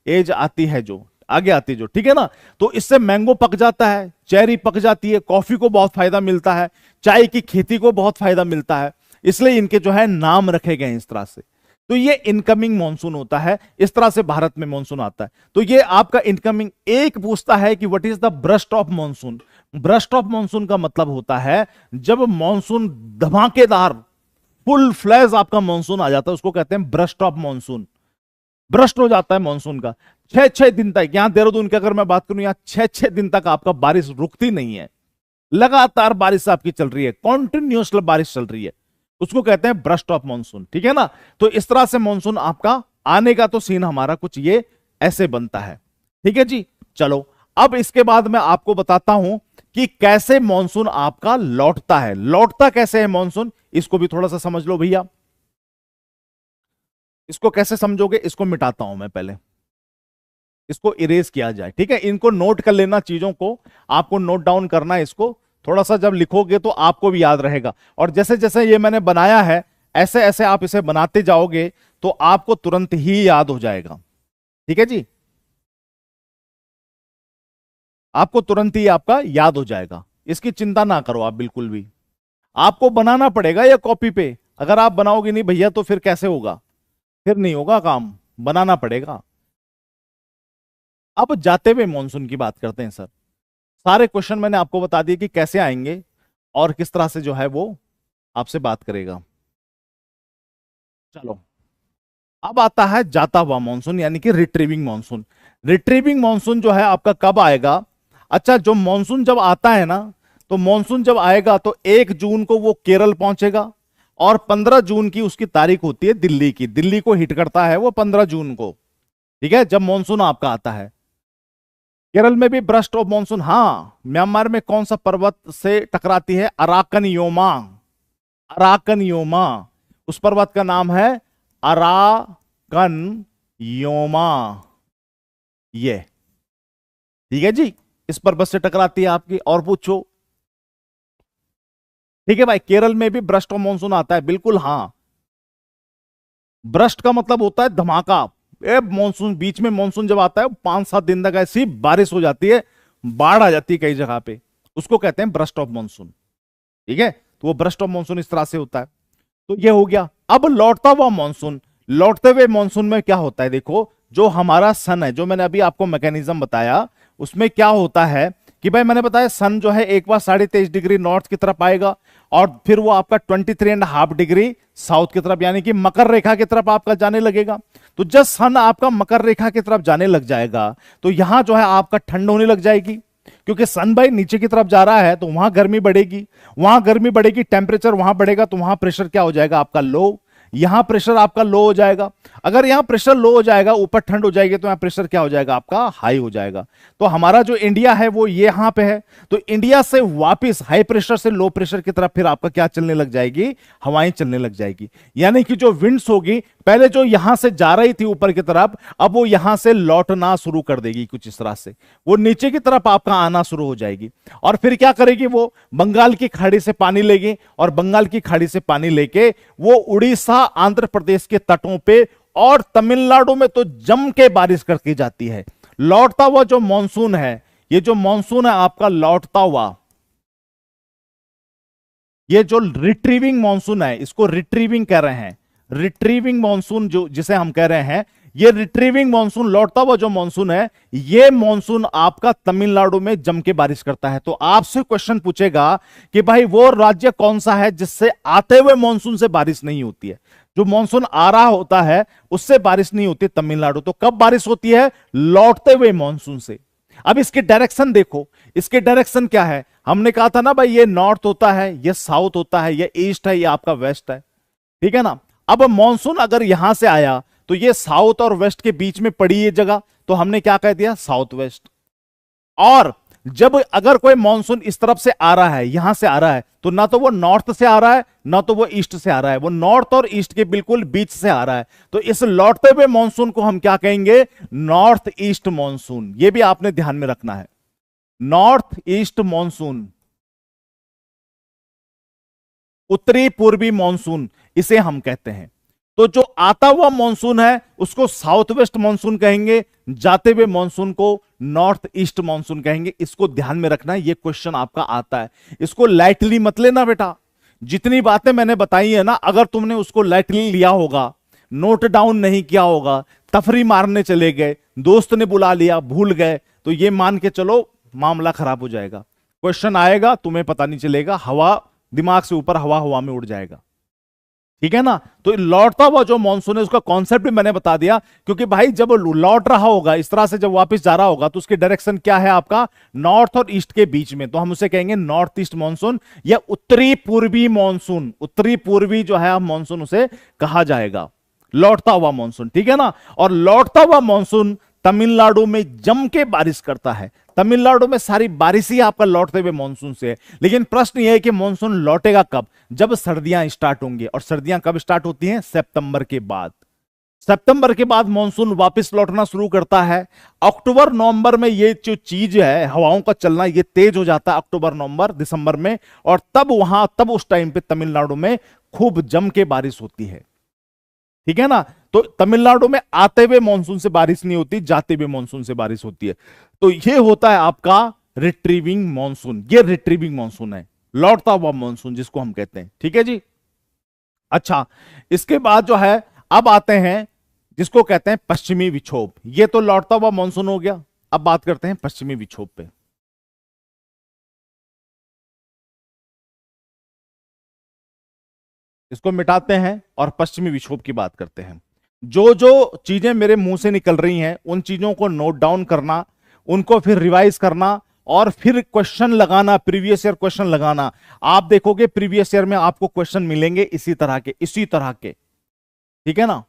एज आती है जो, आगे आती है जो, ठीक है ना, तो इससे मैंगो पक जाता है, चेरी पक जाती है, कॉफी को बहुत फायदा मिलता है, चाय की खेती को बहुत फायदा मिलता है, इसलिए इनके जो है नाम रखे गए हैं इस तरह से। तो ये इनकमिंग मॉनसून होता है, इस तरह से भारत में मॉनसून आता है। तो ये आपका इनकमिंग। एक पूछता है कि what is the burst of monsoon. Burst of monsoon का मतलब होता है जब मॉनसून धमाकेदार फुल फ्लैश आपका मॉनसून आ जाता है, उसको कहते हैं ब्रस्ट ऑफ मॉनसून। ब्रस्ट हो जाता है मॉनसून का, 6-6 दिन तक। यहां देहरादून की अगर मैं बात करूं, यहां 6-6 दिन तक आपका बारिश रुकती नहीं है, लगातार बारिश आपकी चल रही है, कॉन्टिन्यूस बारिश चल रही है, उसको कहते हैं ब्रस्ट ऑफ मॉनसून, ठीक है ना। तो इस तरह से मॉनसून आपका आने का तो सीन हमारा कुछ ये ऐसे बनता है, ठीक है जी। चलो अब इसके बाद मैं आपको बताता हूं कि कैसे मॉनसून आपका लौटता है। लौटता कैसे है मॉनसून, इसको भी थोड़ा सा समझ लो भैया। इसको कैसे समझोगे, इसको मिटाता हूं मैं पहले, इसको इरेज किया जाए, ठीक है। इनको नोट कर लेना, चीजों को आपको नोट डाउन करना है, इसको थोड़ा सा जब लिखोगे तो आपको भी याद रहेगा। और जैसे जैसे ये मैंने बनाया है, ऐसे ऐसे आप इसे बनाते जाओगे तो आपको तुरंत ही याद हो जाएगा, ठीक है जी, आपको तुरंत ही आपका याद हो जाएगा। इसकी चिंता ना करो आप बिल्कुल भी। आपको बनाना पड़ेगा या कॉपी पे, अगर आप बनाओगे नहीं भैया तो फिर कैसे होगा, फिर नहीं होगा काम, बनाना पड़ेगा। अब जाते हुए मॉनसून की बात करते हैं सर। सारे क्वेश्चन मैंने आपको बता दिए कि कैसे आएंगे और किस तरह से जो है वो आपसे बात करेगा। चलो अब आता है जाता हुआ मॉनसून, यानी कि रिट्रीविंग मॉनसून। रिट्रीविंग मॉनसून जो है आपका कब आएगा? अच्छा, जो मॉनसून जब आता है ना, तो मॉनसून जब आएगा तो 1 जून को वो केरल पहुंचेगा और 15 जून की उसकी तारीख होती है दिल्ली की। दिल्ली को हिट करता है वो 15 जून को, ठीक है, जब मॉनसून आपका आता है। केरल में भी ब्रस्ट ऑफ मॉनसून, हाँ। म्यांमार में कौन सा पर्वत से टकराती है? अराकन योमा, अराकन योमा, उस पर्वत का नाम है अराकन योमा, ये, ठीक है जी, इस पर्वत से टकराती है आपकी। और पूछो, ठीक है भाई, केरल में भी ब्रस्ट ऑफ मॉनसून आता है, बिल्कुल हाँ। ब्रस्ट का मतलब होता है धमाका। मॉनसून, बीच में मॉनसून जब आता है 5-7 दिन तक ऐसी बारिश हो जाती है, बाढ़ आ जाती है कई जगह पे, उसको कहते हैं ब्रस्ट ऑफ मॉनसून, ठीक है। तो वो ब्रस्ट ऑफ मॉनसून इस तरह से होता है। तो ये हो गया। अब लौटता हुआ मॉनसून, लौटते हुए मॉनसून में क्या होता है, देखो जो हमारा सन है, जो मैंने अभी आपको मैकेनिज्म बताया, उसमें क्या होता है कि भाई मैंने बताया सन जो है एक बार 23.5 डिग्री नॉर्थ की तरफ आएगा और फिर वो आपका 23.5 डिग्री साउथ की तरफ यानी कि मकर रेखा की तरफ आपका जाने लगेगा। तो जब सन आपका मकर रेखा की तरफ जाने लग जाएगा तो यहां जो है आपका ठंड होने लग जाएगी, क्योंकि सन भाई नीचे की तरफ जा रहा है तो वहां गर्मी बढ़ेगी, वहां गर्मी बढ़ेगी, टेम्परेचर वहां बढ़ेगा तो वहां प्रेशर क्या हो जाएगा आपका लो, यहां प्रेशर आपका लो हो जाएगा। अगर यहां प्रेशर लो हो जाएगा, ऊपर ठंड हो जाएगी, तो यहां प्रेशर क्या हो जाएगा आपका हाई हो जाएगा। तो हमारा जो इंडिया है वो ये यहां पे है, तो इंडिया से वापस हाई प्रेशर से लो प्रेशर की तरफ फिर आपका क्या चलने लग जाएगी, हवाएं चलने लग जाएगी। यानी कि जो विंड्स होगी पहले जो यहां से जा रही थी ऊपर की तरफ, अब वो यहां से लौटना शुरू कर देगी, कुछ इस तरह से वो नीचे की तरफ आपका आना शुरू हो जाएगी। और फिर क्या करेगी, वो बंगाल की खाड़ी से पानी लेगी और बंगाल की खाड़ी से पानी लेके वो उड़ीसा, आंध्र प्रदेश के तटों पे और तमिलनाडु में तो जम के बारिश करके जाती है। लौटता हुआ जो मॉनसून है, ये जो मॉनसून है आपका लौटता हुआ, ये जो रिट्रीविंग मॉनसून है, इसको रिट्रीविंग कह रहे हैं, रिट्रीविंग मॉनसून जो जिसे हम कह रहे हैं, ये रिट्रीविंग मॉनसून, लौटता हुआ जो मॉनसून है, ये मॉनसून आपका तमिलनाडु में जम के बारिश करता है। तो आपसे क्वेश्चन पूछेगा कि भाई वो राज्य कौन सा है जिससे आते हुए मॉनसून से बारिश नहीं होती है, जो मॉनसून आ रहा होता है उससे बारिश नहीं होती तमिलनाडु। तो कब बारिश होती है, लौटते हुए मॉनसून से। अब इसके डायरेक्शन देखो, इसके डायरेक्शन क्या है, हमने कहा था ना भाई ये नॉर्थ होता है, ये साउथ होता है, ये ईस्ट है, ये आपका वेस्ट है, ठीक है ना। अब मॉनसून अगर यहां से आया तो ये साउथ और वेस्ट के बीच में पड़ी ये जगह, तो हमने क्या कह दिया, साउथ वेस्ट। और जब अगर कोई मॉनसून इस तरफ से आ रहा है, यहां से आ रहा है, तो ना तो वो नॉर्थ से आ रहा है ना तो वो ईस्ट से आ रहा है, वो नॉर्थ और ईस्ट के बिल्कुल बीच से आ रहा है। तो इस लौटते हुए मॉनसून को हम क्या कहेंगे, नॉर्थ ईस्ट मॉनसून। ये भी आपने ध्यान में रखना है, नॉर्थ ईस्ट मॉनसून, उत्तरी पूर्वी मॉनसून इसे हम कहते हैं। तो जो आता हुआ मॉनसून है उसको साउथ वेस्ट मॉनसून कहेंगे, जाते हुए मॉनसून को नॉर्थ ईस्ट मॉनसून कहेंगे। इसको ध्यान में रखना है, ये क्वेश्चन आपका आता है, इसको लाइटली मत लेना बेटा। जितनी बातें मैंने बताई है ना, अगर तुमने उसको लाइटली लिया होगा, नोट डाउन नहीं किया होगा, तफरी मारने चले गए, दोस्त ने बुला लिया, भूल गए, तो ये मान के चलो मामला खराब हो जाएगा। क्वेश्चन आएगा तुम्हें पता नहीं चलेगा, हवा दिमाग से ऊपर, हवा हवा में उड़ जाएगा, ठीक है ना। तो लौटता हुआ जो मॉनसून है उसका कॉन्सेप्ट भी मैंने बता दिया, क्योंकि भाई जब लौट रहा होगा इस तरह से, जब वापस जा रहा होगा तो उसकी डायरेक्शन क्या है आपका, नॉर्थ और ईस्ट के बीच में, तो हम उसे कहेंगे नॉर्थ ईस्ट मॉनसून या उत्तरी पूर्वी मॉनसून। उत्तरी पूर्वी जो है मॉनसून उसे कहा जाएगा, लौटता हुआ मॉनसून, ठीक है ना। और लौटता हुआ मॉनसून तमिलनाडु में जम के बारिश करता है, तमिलनाडु में सारी बारिश ही आपका लौटते हुए मॉनसून से है। लेकिन प्रश्न यह है कि मॉनसून लौटेगा कब, जब सर्दियां स्टार्ट होंगी। और सर्दियां कब स्टार्ट होती हैं, सितंबर के बाद। सितंबर के बाद मॉनसून वापस लौटना शुरू करता है। अक्टूबर नवंबर में ये जो चीज है, हवाओं का चलना, ये तेज हो जाता है अक्टूबर नवंबर दिसंबर में, और तब उस टाइम पे तमिलनाडु में खूब जम के बारिश होती है, ठीक है ना। तो तमिलनाडु में आते हुए मॉनसून से बारिश नहीं होती, जाते हुए मॉनसून से बारिश होती है। तो ये होता है आपका रिट्रीविंग मॉनसून, ये रिट्रीविंग मॉनसून है, लौटता हुआ मॉनसून जिसको हम कहते हैं, ठीक है जी। अच्छा, इसके बाद जो है अब आते हैं जिसको कहते हैं पश्चिमी विक्षोभ। ये तो लौटता हुआ मॉनसून हो गया, अब बात करते हैं पश्चिमी विक्षोभ पे। इसको मिटाते हैं और पश्चिमी विक्षोभ की बात करते हैं। जो जो चीजें मेरे मुंह से निकल रही हैं उन चीजों को नोट डाउन करना, उनको फिर रिवाइज करना और फिर क्वेश्चन लगाना, प्रीवियस ईयर क्वेश्चन लगाना। आप देखोगे प्रीवियस ईयर में आपको क्वेश्चन मिलेंगे इसी तरह के, ठीक है ना।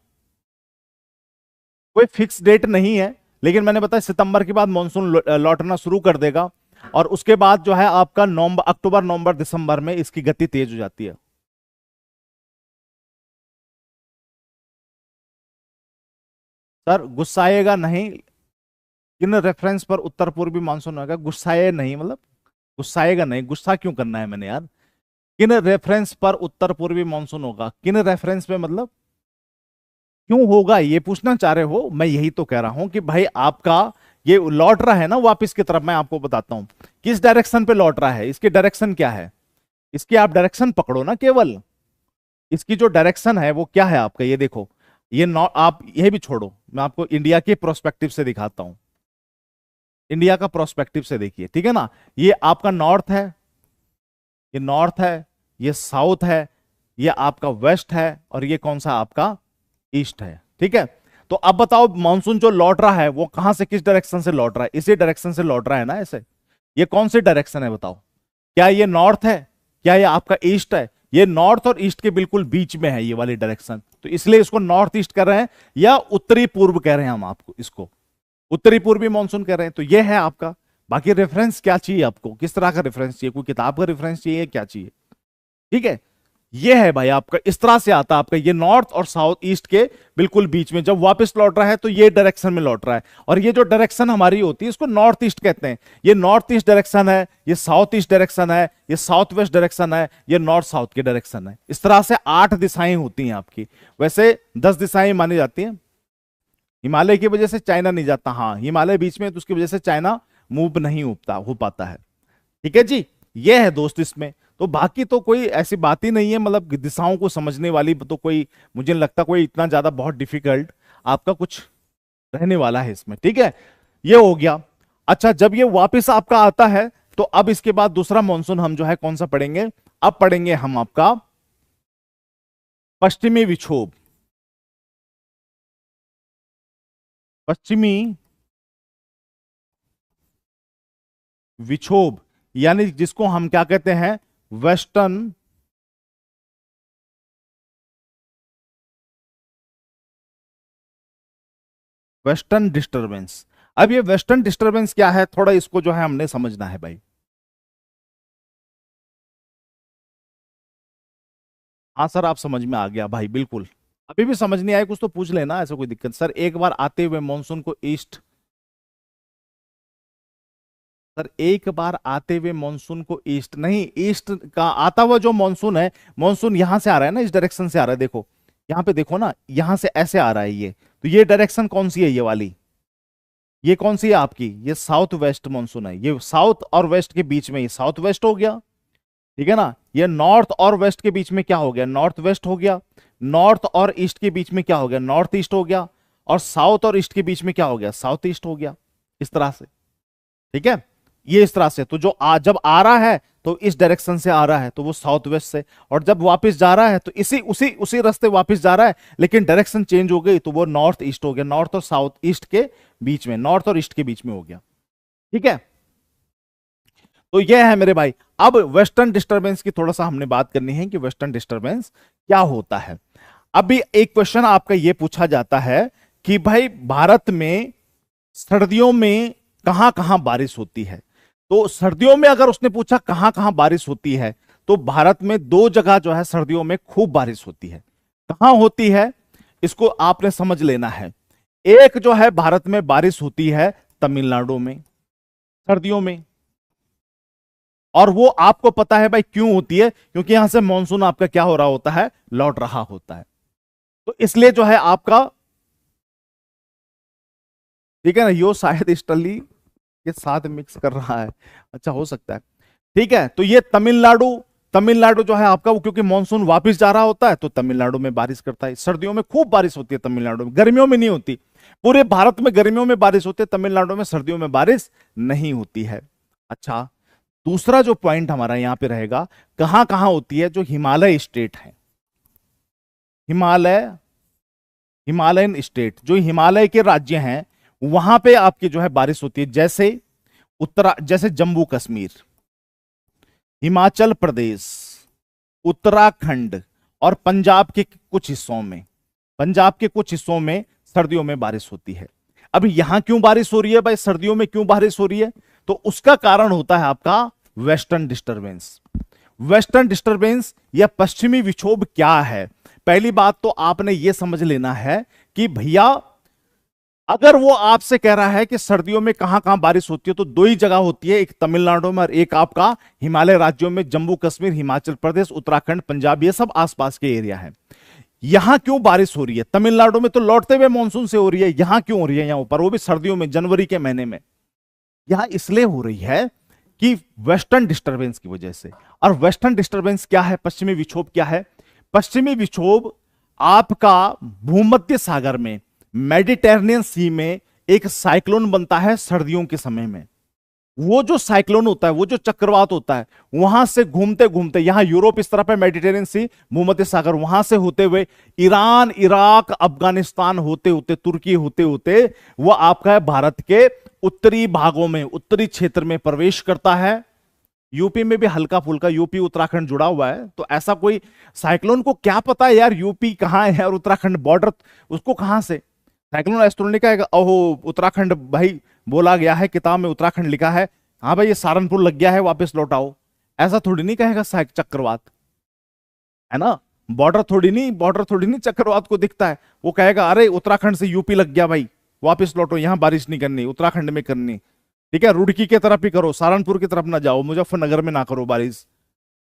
कोई फिक्स डेट नहीं है, लेकिन मैंने बताया सितंबर के बाद मॉनसून लौटना शुरू कर देगा और उसके बाद जो है आपका नवंबर, अक्टूबर नवंबर दिसंबर में इसकी गति तेज हो जाती है। सर गुस्साएगा नहीं, किन रेफरेंस पर उत्तर पूर्वी मानसून होगा, गुस्साए नहीं मतलब, गुस्साएगा नहीं, गुस्सा क्यों करना है मैंने यार। किन रेफरेंस पर उत्तर पूर्वी मानसून होगा, किन रेफरेंस पे मतलब क्यों होगा ये पूछना चाह रहे हो। मैं यही तो कह रहा हूं कि भाई आपका ये लौट रहा है ना वापस की तरफ, मैं आपको बताता हूं किस डायरेक्शन पे लौट रहा है, इसकी डायरेक्शन क्या है, इसकी आप डायरेक्शन पकड़ो ना केवल। इसकी जो डायरेक्शन है वो क्या है आपका, ये देखो ये नॉर्थ, आप ये भी छोड़ो, मैं आपको इंडिया के प्रोस्पेक्टिव से दिखाता हूं। इंडिया का प्रोस्पेक्टिव से देखिए, ठीक है ना। ये आपका नॉर्थ है, ये नॉर्थ है, ये साउथ है, ये आपका वेस्ट है, और ये कौन सा आपका ईस्ट है, ठीक है। तो अब बताओ मानसून जो लौट रहा है वो कहां से, किस डायरेक्शन से लौट रहा है? इसी डायरेक्शन से लौट रहा है ना ऐसे। ये कौन सी डायरेक्शन है बताओ? क्या ये नॉर्थ है? क्या ये आपका ईस्ट है? ये नॉर्थ और ईस्ट के बिल्कुल बीच में है ये वाली डायरेक्शन, तो इसलिए इसको नॉर्थ ईस्ट कर रहे हैं, या उत्तरी पूर्व कह रहे हैं हम आपको, इसको उत्तरी पूर्वी मानसून कह रहे हैं। तो ये है आपका। बाकी रेफरेंस क्या चाहिए आपको, किस तरह का रेफरेंस चाहिए, कोई किताब का रेफरेंस चाहिए, क्या चाहिए? ठीक है, ये है भाई आपका, इस तरह से आता है आपका, ये नॉर्थ और साउथ ईस्ट के बिल्कुल बीच में जब वापस लौट रहा है तो ये डायरेक्शन में लौट रहा है। और ये जो डायरेक्शन हमारी होती है इसको नॉर्थ ईस्ट कहते हैं। ये नॉर्थ ईस्ट डायरेक्शन है, ये साउथ ईस्ट डायरेक्शन है, ये साउथ वेस्ट डायरेक्शन है, ये नॉर्थ साउथ की डायरेक्शन है। इस तरह से 8 दिशाएं होती हैं आपकी। वैसे 10 दिशाएं मानी जाती हैं। हिमालय की वजह से चाइना नहीं जाता, हाँ हिमालय बीच में, तो उसकी वजह से चाइना मूव नहीं हो पाता है। ठीक है जी, ये है दोस्त इसमें। तो बाकी तो कोई ऐसी बात ही नहीं है, मतलब दिशाओं को समझने वाली तो कोई, मुझे नहीं लगता कोई इतना ज्यादा बहुत डिफिकल्ट आपका कुछ रहने वाला है इसमें। ठीक है, ये हो गया। अच्छा, जब ये वापस आपका आता है तो अब इसके बाद दूसरा मॉनसून हम जो है कौन सा पढ़ेंगे? अब पढ़ेंगे हम आपका पश्चिमी विक्षोभ। पश्चिमी विक्षोभ, यानी जिसको हम क्या कहते हैं? Western western disturbance. अब ये वेस्टर्न डिस्टरबेंस क्या है, थोड़ा इसको जो है हमने समझना है भाई। हाँ सर, आप समझ में आ गया भाई, बिल्कुल। अभी भी समझ नहीं आया कुछ तो पूछ लेना, ऐसा कोई दिक्कत। सर एक बार आते हुए मॉनसून को ईस्ट, सर एक बार आते हुए मॉनसून को ईस्ट नहीं, ईस्ट का आता हुआ जो मॉनसून है, मॉनसून यहां से आ रहा है ना, इस डायरेक्शन से आ रहा है। देखो यहां पे देखो ना, यहां से ऐसे आ रहा है ये, तो ये डायरेक्शन कौन सी है? ये वाली, ये कौन सी है आपकी? ये साउथ वेस्ट मॉनसून है। ये साउथ और वेस्ट के बीच में ये साउथ वेस्ट हो गया, ठीक है ना। ये नॉर्थ और वेस्ट के बीच में क्या हो गया? नॉर्थ वेस्ट हो गया। नॉर्थ और ईस्ट के बीच में क्या हो गया? नॉर्थ ईस्ट हो गया। और साउथ और ईस्ट के बीच में क्या हो गया? साउथ ईस्ट हो गया। इस तरह से, ठीक है, ये इस तरह से। तो जो जब आ रहा है तो इस डायरेक्शन से आ रहा है, तो वो साउथ वेस्ट से, और जब वापस जा रहा है तो इसी उसी उसी रास्ते वापस जा रहा है, लेकिन डायरेक्शन चेंज हो गई, तो वो नॉर्थ ईस्ट हो गया। नॉर्थ और साउथ ईस्ट के बीच में, नॉर्थ और ईस्ट के बीच में हो गया, ठीक है। तो ये है मेरे भाई। अब वेस्टर्न डिस्टरबेंस की थोड़ा सा हमने बात करनी है कि वेस्टर्न डिस्टरबेंस क्या होता है। अभी एक क्वेश्चन आपका ये पूछा जाता है कि भाई भारत में सर्दियों में कहां कहां बारिश होती है? तो सर्दियों में अगर उसने पूछा कहां कहां बारिश होती है, तो भारत में 2 जगह जो है सर्दियों में खूब बारिश होती है। कहां होती है इसको आपने समझ लेना है। एक जो है भारत में बारिश होती है तमिलनाडु में सर्दियों में, और वो आपको पता है भाई क्यों होती है, क्योंकि यहां से मानसून आपका क्या हो रहा होता है? लौट रहा होता है। तो इसलिए जो है आपका, ठीक है ना, यो शायद इटली के साथ मिक्स कर रहा है, अच्छा हो सकता है। ठीक है, तो ये तमिलनाडु, तमिलनाडु जो है आपका, वो क्योंकि मानसून वापस जा रहा होता है तो तमिलनाडु में बारिश करता है। सर्दियों में खूब बारिश होती है तमिलनाडु में, गर्मियों में नहीं होती। पूरे भारत में गर्मियों में बारिश होती है, तमिलनाडु में सर्दियों में बारिश नहीं होती है। अच्छा, दूसरा जो पॉइंट हमारा यहां पे रहेगा, कहां कहां होती है? जो हिमालय स्टेट है, हिमालय, हिमालयन स्टेट, जो हिमालय के राज्य हैं, वहां पे आपकी जो है बारिश होती है। जैसे जैसे जम्मू कश्मीर, हिमाचल प्रदेश, उत्तराखंड, और पंजाब के कुछ हिस्सों में, पंजाब के कुछ हिस्सों में सर्दियों में बारिश होती है। अब यहां क्यों बारिश हो रही है भाई, सर्दियों में क्यों बारिश हो रही है? तो उसका कारण होता है आपका वेस्टर्न डिस्टरबेंस। वेस्टर्न डिस्टरबेंस या पश्चिमी विक्षोभ क्या है? पहली बात तो आपने यह समझ लेना है कि भैया अगर वो आपसे कह रहा है कि सर्दियों में कहां कहां बारिश होती है, तो 2 ही जगह होती है, एक तमिलनाडु में और एक आपका हिमालय राज्यों में, जम्मू कश्मीर, हिमाचल प्रदेश, उत्तराखंड, पंजाब, ये सब आसपास के एरिया है। यहां क्यों बारिश हो रही है? तमिलनाडु में तो लौटते हुए मानसून से हो रही है, यहां क्यों हो रही है? यहां ऊपर वो भी सर्दियों में, जनवरी के महीने में। यहां इसलिए हो रही है कि वेस्टर्न डिस्टरबेंस की वजह से। और वेस्टर्न डिस्टरबेंस क्या है? पश्चिमी विक्षोभ क्या है? पश्चिमी विक्षोभ आपका भूमध्य सागर में, मेडिटेरेनियन सी में एक साइक्लोन बनता है सर्दियों के समय में। वो जो साइक्लोन होता है, वो जो चक्रवात होता है, वहां से घूमते घूमते यहां यूरोप इस तरफ है, मेडिटेरियन सी, भूमध्य सागर, वहां से होते हुए ईरान, इराक, अफगानिस्तान होते होते, तुर्की होते होते वो आपका है भारत के उत्तरी भागों में, उत्तरी क्षेत्र में प्रवेश करता है। यूपी में भी हल्का फुल्का, यूपी उत्तराखंड जुड़ा हुआ है, तो ऐसा कोई साइक्लोन को क्या पता है यार यूपी कहां है और उत्तराखंड बॉर्डर उसको कहां से। साइक्लोन एस्ट्रोनॉमी का ओहो उत्तराखंड भाई बोला गया है किताब में, उत्तराखंड लिखा है, हाँ भाई ये सहारनपुर लग गया है वापस लौटाओ, ऐसा थोड़ी नहीं कहेगा चक्रवात, है ना। बॉर्डर थोड़ी नहीं चक्रवात को दिखता है, वो कहेगा अरे उत्तराखंड से यूपी लग गया भाई, वापस लौटो, यहां बारिश नहीं करनी, उत्तराखंड में करनी, ठीक है, रुड़की की तरफ ही करो, सहारनपुर की तरफ ना जाओ, मुजफ्फरनगर में ना करो बारिश।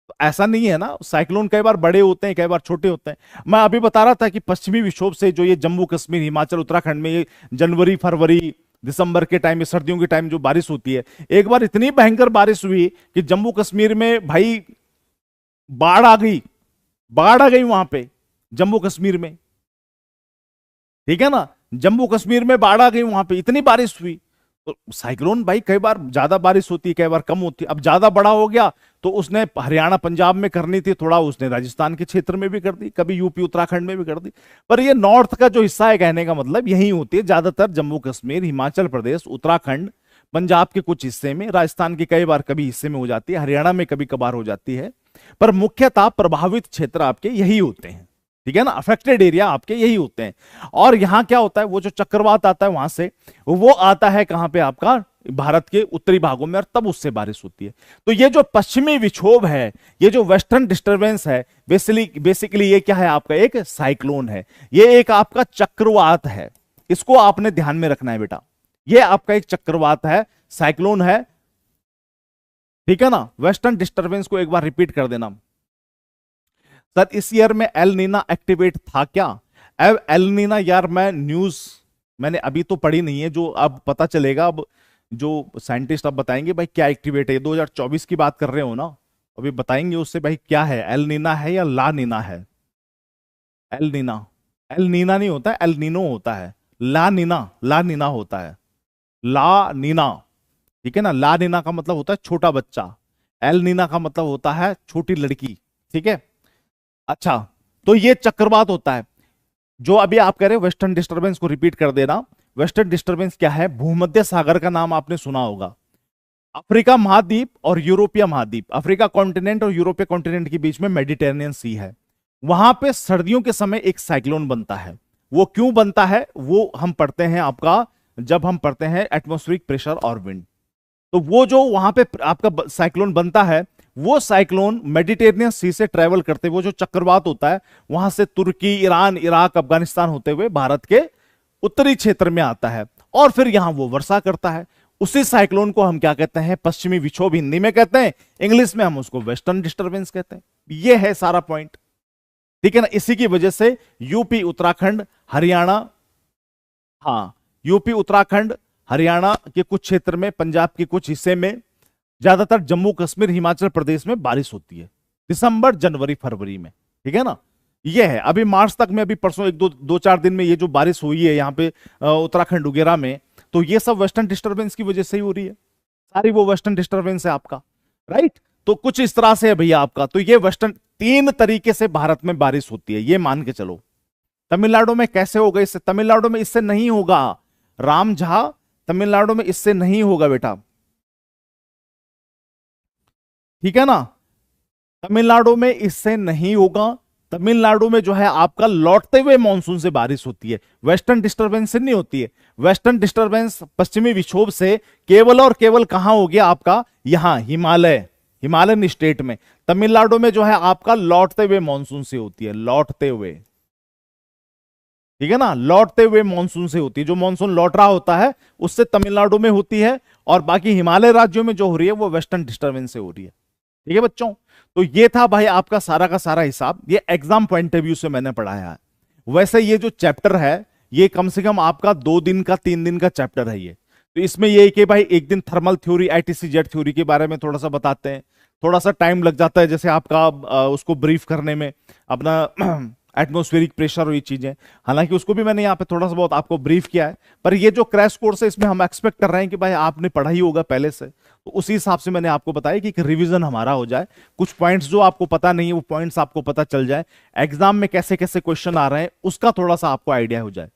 तो ऐसा नहीं है ना, साइक्लोन कई बार बड़े होते हैं, कई बार छोटे होते हैं। मैं अभी बता रहा था कि पश्चिमी विक्षोभ से जो ये जम्मू कश्मीर, हिमाचल, उत्तराखंड में ये जनवरी, फरवरी, दिसंबर के टाइम में, सर्दियों के टाइम जो बारिश होती है, एक बार इतनी भयंकर बारिश हुई कि जम्मू कश्मीर में भाई बाढ़ आ गई, बाढ़ आ गई वहां पे जम्मू कश्मीर में, ठीक है ना, जम्मू कश्मीर में बाढ़ आ गई वहां पे, इतनी बारिश हुई। तो साइक्लोन भाई कई बार ज्यादा बारिश होती है, कई बार कम होती है। अब ज्यादा बड़ा हो गया तो उसने हरियाणा पंजाब में करनी थी, थोड़ा उसने राजस्थान के क्षेत्र में भी कर दी, कभी यूपी उत्तराखंड में भी कर दी। पर ये नॉर्थ का जो हिस्सा है, कहने का मतलब यही होती है ज्यादातर, जम्मू कश्मीर, हिमाचल प्रदेश, उत्तराखंड, पंजाब के कुछ हिस्से में, राजस्थान के कई बार कभी हिस्से में हो जाती है, हरियाणा में कभी कभार हो जाती है, पर मुख्यतः प्रभावित क्षेत्र आपके यही होते हैं, ठीक है ना, अफेक्टेड एरिया आपके यही होते हैं। और यहां क्या होता है, वो जो चक्रवात आता है वहां से, वो आता है कहां पे, आपका भारत के उत्तरी भागों में, और तब उससे बारिश होती है। तो ये जो पश्चिमी विक्षोभ है, ये जो वेस्टर्न डिस्टर्बेंस है, बेसिकली ये क्या है, आपका एक साइक्लोन है, ये एक आपका चक्रवात है, इसको आपने ध्यान में रखना है बेटा, ये आपका एक चक्रवात है, साइक्लोन है, ठीक है ना। वेस्टर्न डिस्टर्बेंस को एक बार रिपीट कर देना सर। इस ईयर में एल नीना एक्टिवेट था क्या? अब एल नीना यार मैंने अभी तो पढ़ी नहीं है, जो अब पता चलेगा, अब जो साइंटिस्ट अब बताएंगे भाई क्या एक्टिवेट है। 2024 की बात कर रहे हो ना, अभी बताएंगे उससे भाई क्या है, एल नीना है या ला नीना है। एल नीना नहीं होता है, एल नीनो होता है, ला नीना होता है, ला नीना, ठीक है ना। ला नीना का मतलब होता है छोटा बच्चा, एल नीना का मतलब होता है छोटी लड़की, ठीक है। अच्छा, तो ये चक्रवात होता है जो अभी आप कह रहे हो वेस्टर्न डिस्टर्बेंस, को रिपीट कर देना। वेस्टर्न डिस्टर्बेंस क्या है? भूमध्य सागर का नाम आपने सुना होगा, अफ्रीका महाद्वीप और यूरोपीय महाद्वीप, अफ्रीका कॉन्टिनेंट और यूरोपीय कॉन्टिनेंट के बीच में मेडिटेरेनियन सी है, वहां पे सर्दियों के समय एक साइक्लोन बनता है। वो क्यों बनता है वो हम पढ़ते हैं आपका, जब हम पढ़ते हैं एटमॉस्फेरिक प्रेशर और विंड। तो वो जो वहां पे आपका साइक्लोन बनता है, वो साइक्लोन मेडिटेरेनियन सी से ट्रेवल करते हुए, जो चक्रवात होता है वहां से तुर्की, ईरान, इराक, अफगानिस्तान होते हुए भारत के उत्तरी क्षेत्र में आता है, और फिर यहां वो वर्षा करता है। उसी साइक्लोन को हम क्या कहते हैं? पश्चिमी विक्षोभ हिंदी में कहते हैं, इंग्लिश में हम उसको वेस्टर्न डिस्टर्बेंस कहते हैं। ये है सारा पॉइंट, ठीक है ना। इसी की वजह से यूपी, उत्तराखंड, हरियाणा, हाँ यूपी, उत्तराखंड, हरियाणा के कुछ क्षेत्र में, पंजाब के कुछ हिस्से में, ज्यादातर जम्मू कश्मीर, हिमाचल प्रदेश में बारिश होती है दिसंबर, जनवरी, फरवरी में, ठीक है ना। ये है अभी मार्च तक में, अभी परसों एक दो चार दिन में ये जो बारिश हुई है यहाँ पे उत्तराखंड वगैरह में, तो ये सब वेस्टर्न डिस्टर्बेंस की वजह से ही हो रही है, सारी वो वेस्टर्न डिस्टर्बेंस है आपका, राइट। तो कुछ इस तरह से है भैया आपका। तो ये वेस्टर्न, 3 तरीके से भारत में बारिश होती है, ये मान के चलो। तमिलनाडु में कैसे होगा? इससे, तमिलनाडु में इससे नहीं होगा राम झा, तमिलनाडु में इससे नहीं होगा बेटा, ठीक है ना। तमिलनाडु में इससे नहीं होगा। तमिलनाडु में जो है आपका लौटते हुए मानसून से बारिश होती है, वेस्टर्न डिस्टर्बेंस से नहीं होती है। वेस्टर्न डिस्टर्बेंस पश्चिमी विक्षोभ से केवल और केवल कहां हो गया आपका? यहां हिमालयन स्टेट में। तमिलनाडु में जो है आपका लौटते हुए मानसून से होती है, लौटते हुए, ठीक है ना, लौटते हुए मानसून से होती है। जो मानसून लौट रहा होता है उससे तमिलनाडु में होती है, और बाकी हिमालय राज्यों में जो हो रही है वो वेस्टर्न डिस्टर्बेंस से हो रही है, ठीक है बच्चों। तो ये था भाई आपका सारा का सारा हिसाब, ये एग्जाम पॉइंट ऑफ व्यू से मैंने पढ़ाया है। वैसे ये जो चैप्टर है ये कम से कम आपका 2 दिन का 3 दिन का चैप्टर है ये। तो इसमें ये कि भाई एक दिन thermal theory, ITC jet theory के बारे में थोड़ा सा बताते हैं, थोड़ा सा टाइम लग जाता है जैसे आपका उसको ब्रीफ करने में, अपना एटमॉस्फेरिक प्रेशर और ये चीजें, हालांकि उसको भी मैंने यहाँ पे थोड़ा सा बहुत आपको ब्रीफ किया है, पर ये जो क्रैश कोर्स है इसमें हम एक्सपेक्ट कर रहे हैं कि भाई आपने पढ़ा ही होगा पहले से, तो उसी हिसाब से मैंने आपको बताया कि एक रिवीजन हमारा हो जाए, कुछ पॉइंट्स जो आपको पता नहीं है वो पॉइंट्स आपको पता चल जाए, एग्जाम में कैसे कैसे क्वेश्चन आ रहे हैं उसका थोड़ा सा आपको आइडिया हो जाए।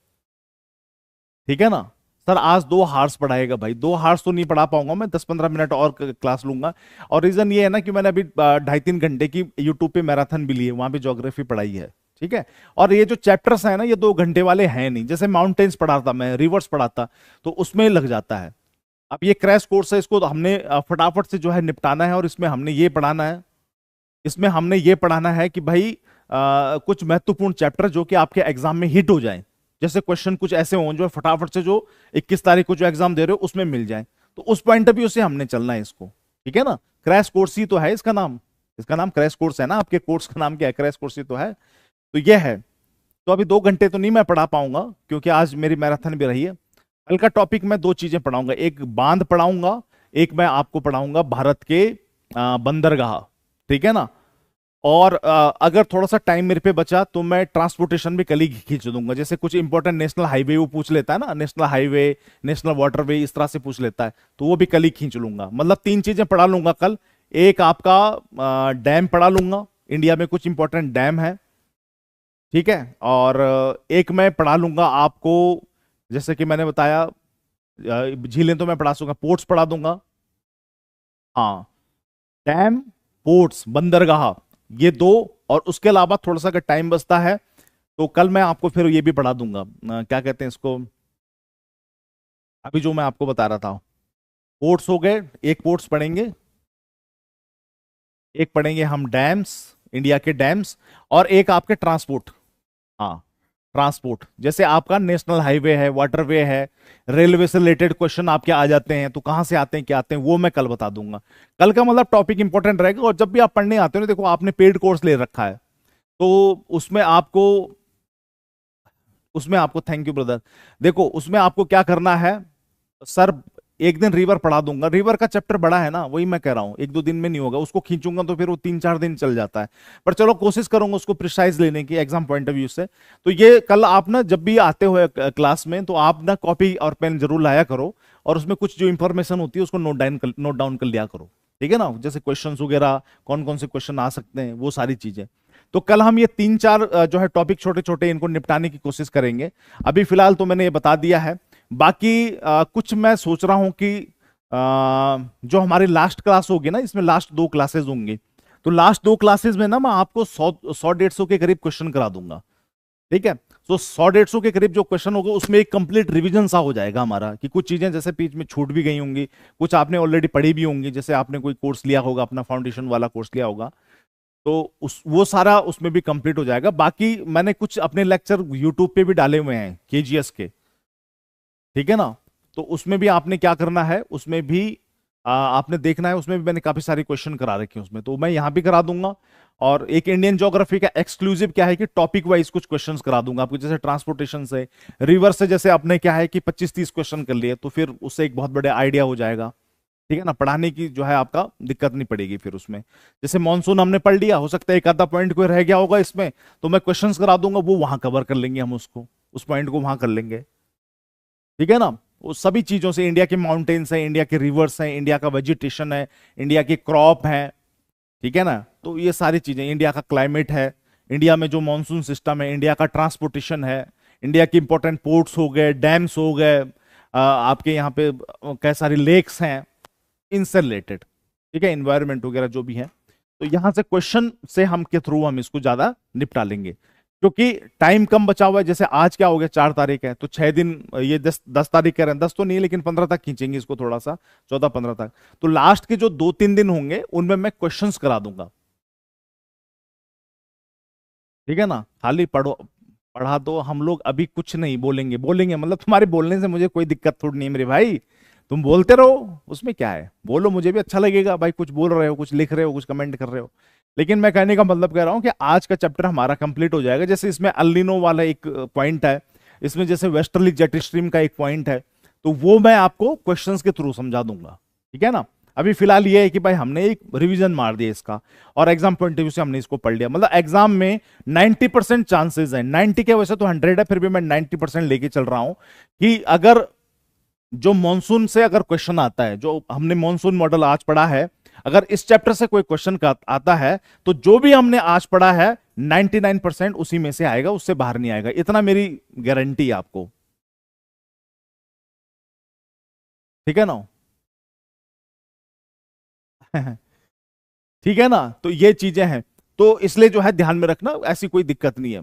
ठीक है ना सर, आज 2 हार्स पढ़ाएगा भाई, 2 हार्स तो नहीं पढ़ा पाऊंगा मैं, 10-15 मिनट और क्लास लूंगा। और रीजन ये है ना कि मैंने अभी 2.5-3 घंटे की यूट्यूब पे मैराथन भी ली है, वहां पे ज्योग्राफी पढ़ाई है। ठीक है, और ये जो चैप्टर्स है ना ये 2 घंटे वाले हैं नहीं, जैसे माउंटेन्स पढ़ाता मैं, रिवर्स पढ़ाता तो उसमें लग जाता है। अब ये क्रैश कोर्स है, इसको तो हमने फटाफट से जो है निपटाना है, और इसमें हमने ये पढ़ाना है, इसमें हमने ये पढ़ाना है कि भाई कुछ महत्वपूर्ण चैप्टर जो कि आपके एग्जाम में हिट हो जाए, जैसे क्वेश्चन कुछ ऐसे हों जो फटाफट से जो 21 तारीख को जो एग्जाम दे रहे हो उसमें मिल जाए, तो उस पॉइंट ऑफ व्यू से हमने चलना है इसको। ठीक है ना, क्रैश कोर्स ही तो है इसका नाम, इसका नाम क्रैश कोर्स है ना, आपके कोर्स का नाम क्या है, क्रैश कोर्स ही तो है। तो ये है, तो अभी 2 घंटे तो नहीं मैं पढ़ा पाऊंगा क्योंकि आज मेरी मैराथन भी रही है। कल का टॉपिक मैं 2 चीजें पढ़ाऊंगा, एक बांध पढ़ाऊंगा, एक मैं आपको पढ़ाऊंगा भारत के बंदरगाह। ठीक है ना, और अगर थोड़ा सा टाइम मेरे पे बचा तो मैं ट्रांसपोर्टेशन भी कल ही खींच दूंगा, जैसे कुछ इंपॉर्टेंट नेशनल हाईवे वो पूछ लेता है ना, नेशनल हाईवे, नेशनल वाटरवे, इस तरह से पूछ लेता है, तो वो भी कल ही खींच लूंगा। मतलब 3 चीजें पढ़ा लूंगा कल, एक आपका डैम पढ़ा लूंगा, इंडिया में कुछ इंपॉर्टेंट डैम है। ठीक है, और एक मैं पढ़ा लूंगा आपको, जैसे कि मैंने बताया झीलें तो मैं पढ़ा दूंगा, पोर्ट्स पढ़ा दूंगा। हाँ, डैम, पोर्ट्स, बंदरगाह, ये 2, और उसके अलावा थोड़ा सा अगर टाइम बचता है तो कल मैं आपको फिर ये भी पढ़ा दूंगा, क्या कहते हैं इसको, अभी जो मैं आपको बता रहा था, पोर्ट्स हो गए, एक पोर्ट्स पढ़ेंगे, एक पढ़ेंगे हम डैम्स, इंडिया के डैम्स, और एक आपके ट्रांसपोर्ट। हाँ, ट्रांसपोर्ट, जैसे आपका नेशनल हाईवे है, वाटरवे है, रेलवे से रिलेटेड क्वेश्चन आपके आ जाते हैं, तो कहां से आते हैं क्या आते हैं वो मैं कल बता दूंगा। कल का मतलब टॉपिक इंपॉर्टेंट रहेगा, और जब भी आप पढ़ने आते हो ना, देखो आपने पेड कोर्स ले रखा है, तो उसमें आपको थैंक यू ब्रदर, देखो उसमें आपको क्या करना है, सर एक दिन रिवर पढ़ा दूंगा, रिवर का चैप्टर बड़ा है ना, वही मैं कह रहा हूं 1-2 दिन में नहीं होगा, उसको खींचूंगा तो फिर वो 3-4 दिन चल जाता है, पर चलो कोशिश करूंगा उसको प्रिसाइज लेने की एग्जाम पॉइंट ऑफ व्यू से। तो ये कल आप ना जब भी आते हो क्लास में, तो आप ना कॉपी और पेन जरूर लाया करो, और उसमें कुछ जो इंफॉर्मेशन होती है उसको नोट डाउन कर लिया करो। ठीक है ना, जैसे क्वेश्चन वगैरह कौन कौन से क्वेश्चन आ सकते हैं वो सारी चीजें। तो कल हम ये 3-4 जो है टॉपिक छोटे छोटे इनको निपटाने की कोशिश करेंगे। अभी फिलहाल तो मैंने ये बता दिया है, बाकी कुछ मैं सोच रहा हूं कि जो हमारी लास्ट क्लास होगी ना, इसमें लास्ट 2 क्लासेस होंगी, तो लास्ट 2 क्लासेस में ना मैं आपको 100-150 के करीब क्वेश्चन करा दूंगा। ठीक है, तो 100-150 के करीब जो क्वेश्चन होगा उसमें एक कंप्लीट रिवीजन सा हो जाएगा हमारा, कि कुछ चीजें जैसे बीच में छूट भी गई होंगी, कुछ आपने ऑलरेडी पढ़ी भी होंगी, जैसे आपने कोई कोर्स लिया होगा, अपना फाउंडेशन वाला कोर्स लिया होगा, तो वो सारा उसमें भी कंप्लीट हो जाएगा। बाकी मैंने कुछ अपने लेक्चर यूट्यूब पे भी डाले हुए हैं केजीएस के। ठीक है ना, तो उसमें भी आपने क्या करना है, उसमें भी आपने देखना है, उसमें भी मैंने काफी सारे क्वेश्चन करा रखे हैं उसमें, तो मैं यहां भी करा दूंगा। और एक इंडियन ज्योग्राफी का एक्सक्लूसिव क्या है कि टॉपिक वाइज कुछ क्वेश्चंस करा दूंगा आपको, जैसे ट्रांसपोर्टेशन से, रिवर से, जैसे आपने क्या है कि 25-30 क्वेश्चन कर लिए, तो फिर उससे एक बहुत बड़ा आइडिया हो जाएगा। ठीक है ना, पढ़ाने की जो है आपका दिक्कत नहीं पड़ेगी फिर उसमें। जैसे मॉनसून हमने पढ़ लिया, हो सकता है एक आधा पॉइंट कोई रह गया होगा इसमें, तो मैं क्वेश्चंस करा दूंगा, वो वहां कवर कर लेंगे हम उसको, उस पॉइंट को वहां कर लेंगे। ठीक है ना, वो सभी चीजों से, इंडिया के माउंटेन्स हैं, इंडिया के रिवर्स हैं, इंडिया का वेजिटेशन है, इंडिया के क्रॉप है, ठीक है ना, तो ये सारी चीजें, इंडिया का क्लाइमेट है, इंडिया में जो मॉनसून सिस्टम है, इंडिया का ट्रांसपोर्टेशन है, इंडिया के इंपॉर्टेंट पोर्ट्स हो गए, डैम्स हो गए, आपके यहाँ पे कई सारी लेक्स हैं, इनसे रिलेटेड। ठीक है, इन्वायरमेंट वगैरह जो भी है, तो यहां से क्वेश्चन से हम के थ्रू हम इसको ज्यादा निपटा लेंगे, क्योंकि टाइम कम बचा हुआ है। जैसे आज क्या हो गया, 4 तारीख है, तो 6 दिन, ये 10 तारीख कह रहे हैं, 10 तो नहीं लेकिन 15 तक खींचेंगे इसको, थोड़ा सा 14-15 तक, तो लास्ट के जो 2-3 दिन होंगे उनमें मैं क्वेश्चंस करा दूंगा। ठीक है ना, खाली पढ़ा दो, हम लोग अभी कुछ नहीं बोलेंगे, मतलब तुम्हारे बोलने से मुझे कोई दिक्कत थोड़ी नहीं है मेरे भाई, तुम बोलते रहो, उसमें क्या है, बोलो, मुझे भी अच्छा लगेगा भाई, कुछ बोल रहे हो, कुछ लिख रहे हो, कुछ कमेंट कर रहे हो। लेकिन मैं कहने का मतलब कह रहा हूं कि आज का चैप्टर हमारा कंप्लीट हो जाएगा। जैसे इसमें अल्निनो वाला एक पॉइंट है, इसमें जैसे वेस्टर्ली जेट स्ट्रीम का एक पॉइंट है, तो वो मैं आपको क्वेश्चंस के थ्रू समझा दूंगा। ठीक है ना, अभी फिलहाल ये है कि भाई हमने एक रिवीजन मार दिया इसका और एग्जाम पॉइंट ऑफ व्यू से हमने इसको पढ़ लिया। मतलब एग्जाम में 90% चांसेस है, 90 के वैसे तो 100 है, फिर भी मैं 90% लेके चल रहा हूं कि अगर जो मॉनसून से अगर क्वेश्चन आता है, जो हमने मॉनसून मॉडल आज पढ़ा है, अगर इस चैप्टर से कोई क्वेश्चन का आता है तो जो भी हमने आज पढ़ा है 99% उसी में से आएगा, उससे बाहर नहीं आएगा, इतना मेरी गारंटी है आपको। ठीक है ना? ठीक है ना? तो ये चीजें हैं, तो इसलिए जो है ध्यान में रखना, ऐसी कोई दिक्कत नहीं है।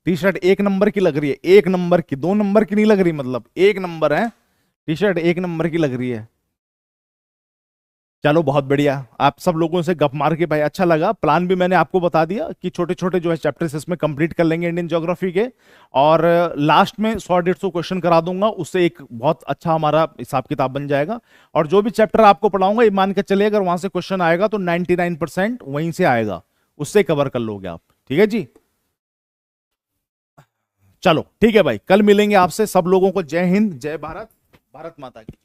टी शर्ट 1 नंबर की लग रही है, 1 नंबर की, 2 नंबर की नहीं लग रही, मतलब 1 नंबर है, टी शर्ट 1 नंबर की लग रही है। चलो बहुत बढ़िया, आप सब लोगों से गप मार के भाई अच्छा लगा। प्लान भी मैंने आपको बता दिया कि छोटे छोटे जो है चैप्टर्स इसमें कंप्लीट कर लेंगे इंडियन ज्योग्राफी के, और लास्ट में 100-150 क्वेश्चन करा दूंगा, उससे एक बहुत अच्छा हमारा हिसाब किताब बन जाएगा। और जो भी चैप्टर आपको पढ़ाऊंगा, ये मान के चलिए अगर वहां से क्वेश्चन आएगा तो 99% वहीं से आएगा, उससे कवर कर लोगे आप। ठीक है जी? चलो ठीक है भाई, कल मिलेंगे आपसे। सब लोगों को जय हिंद, जय भारत, भारत माता की।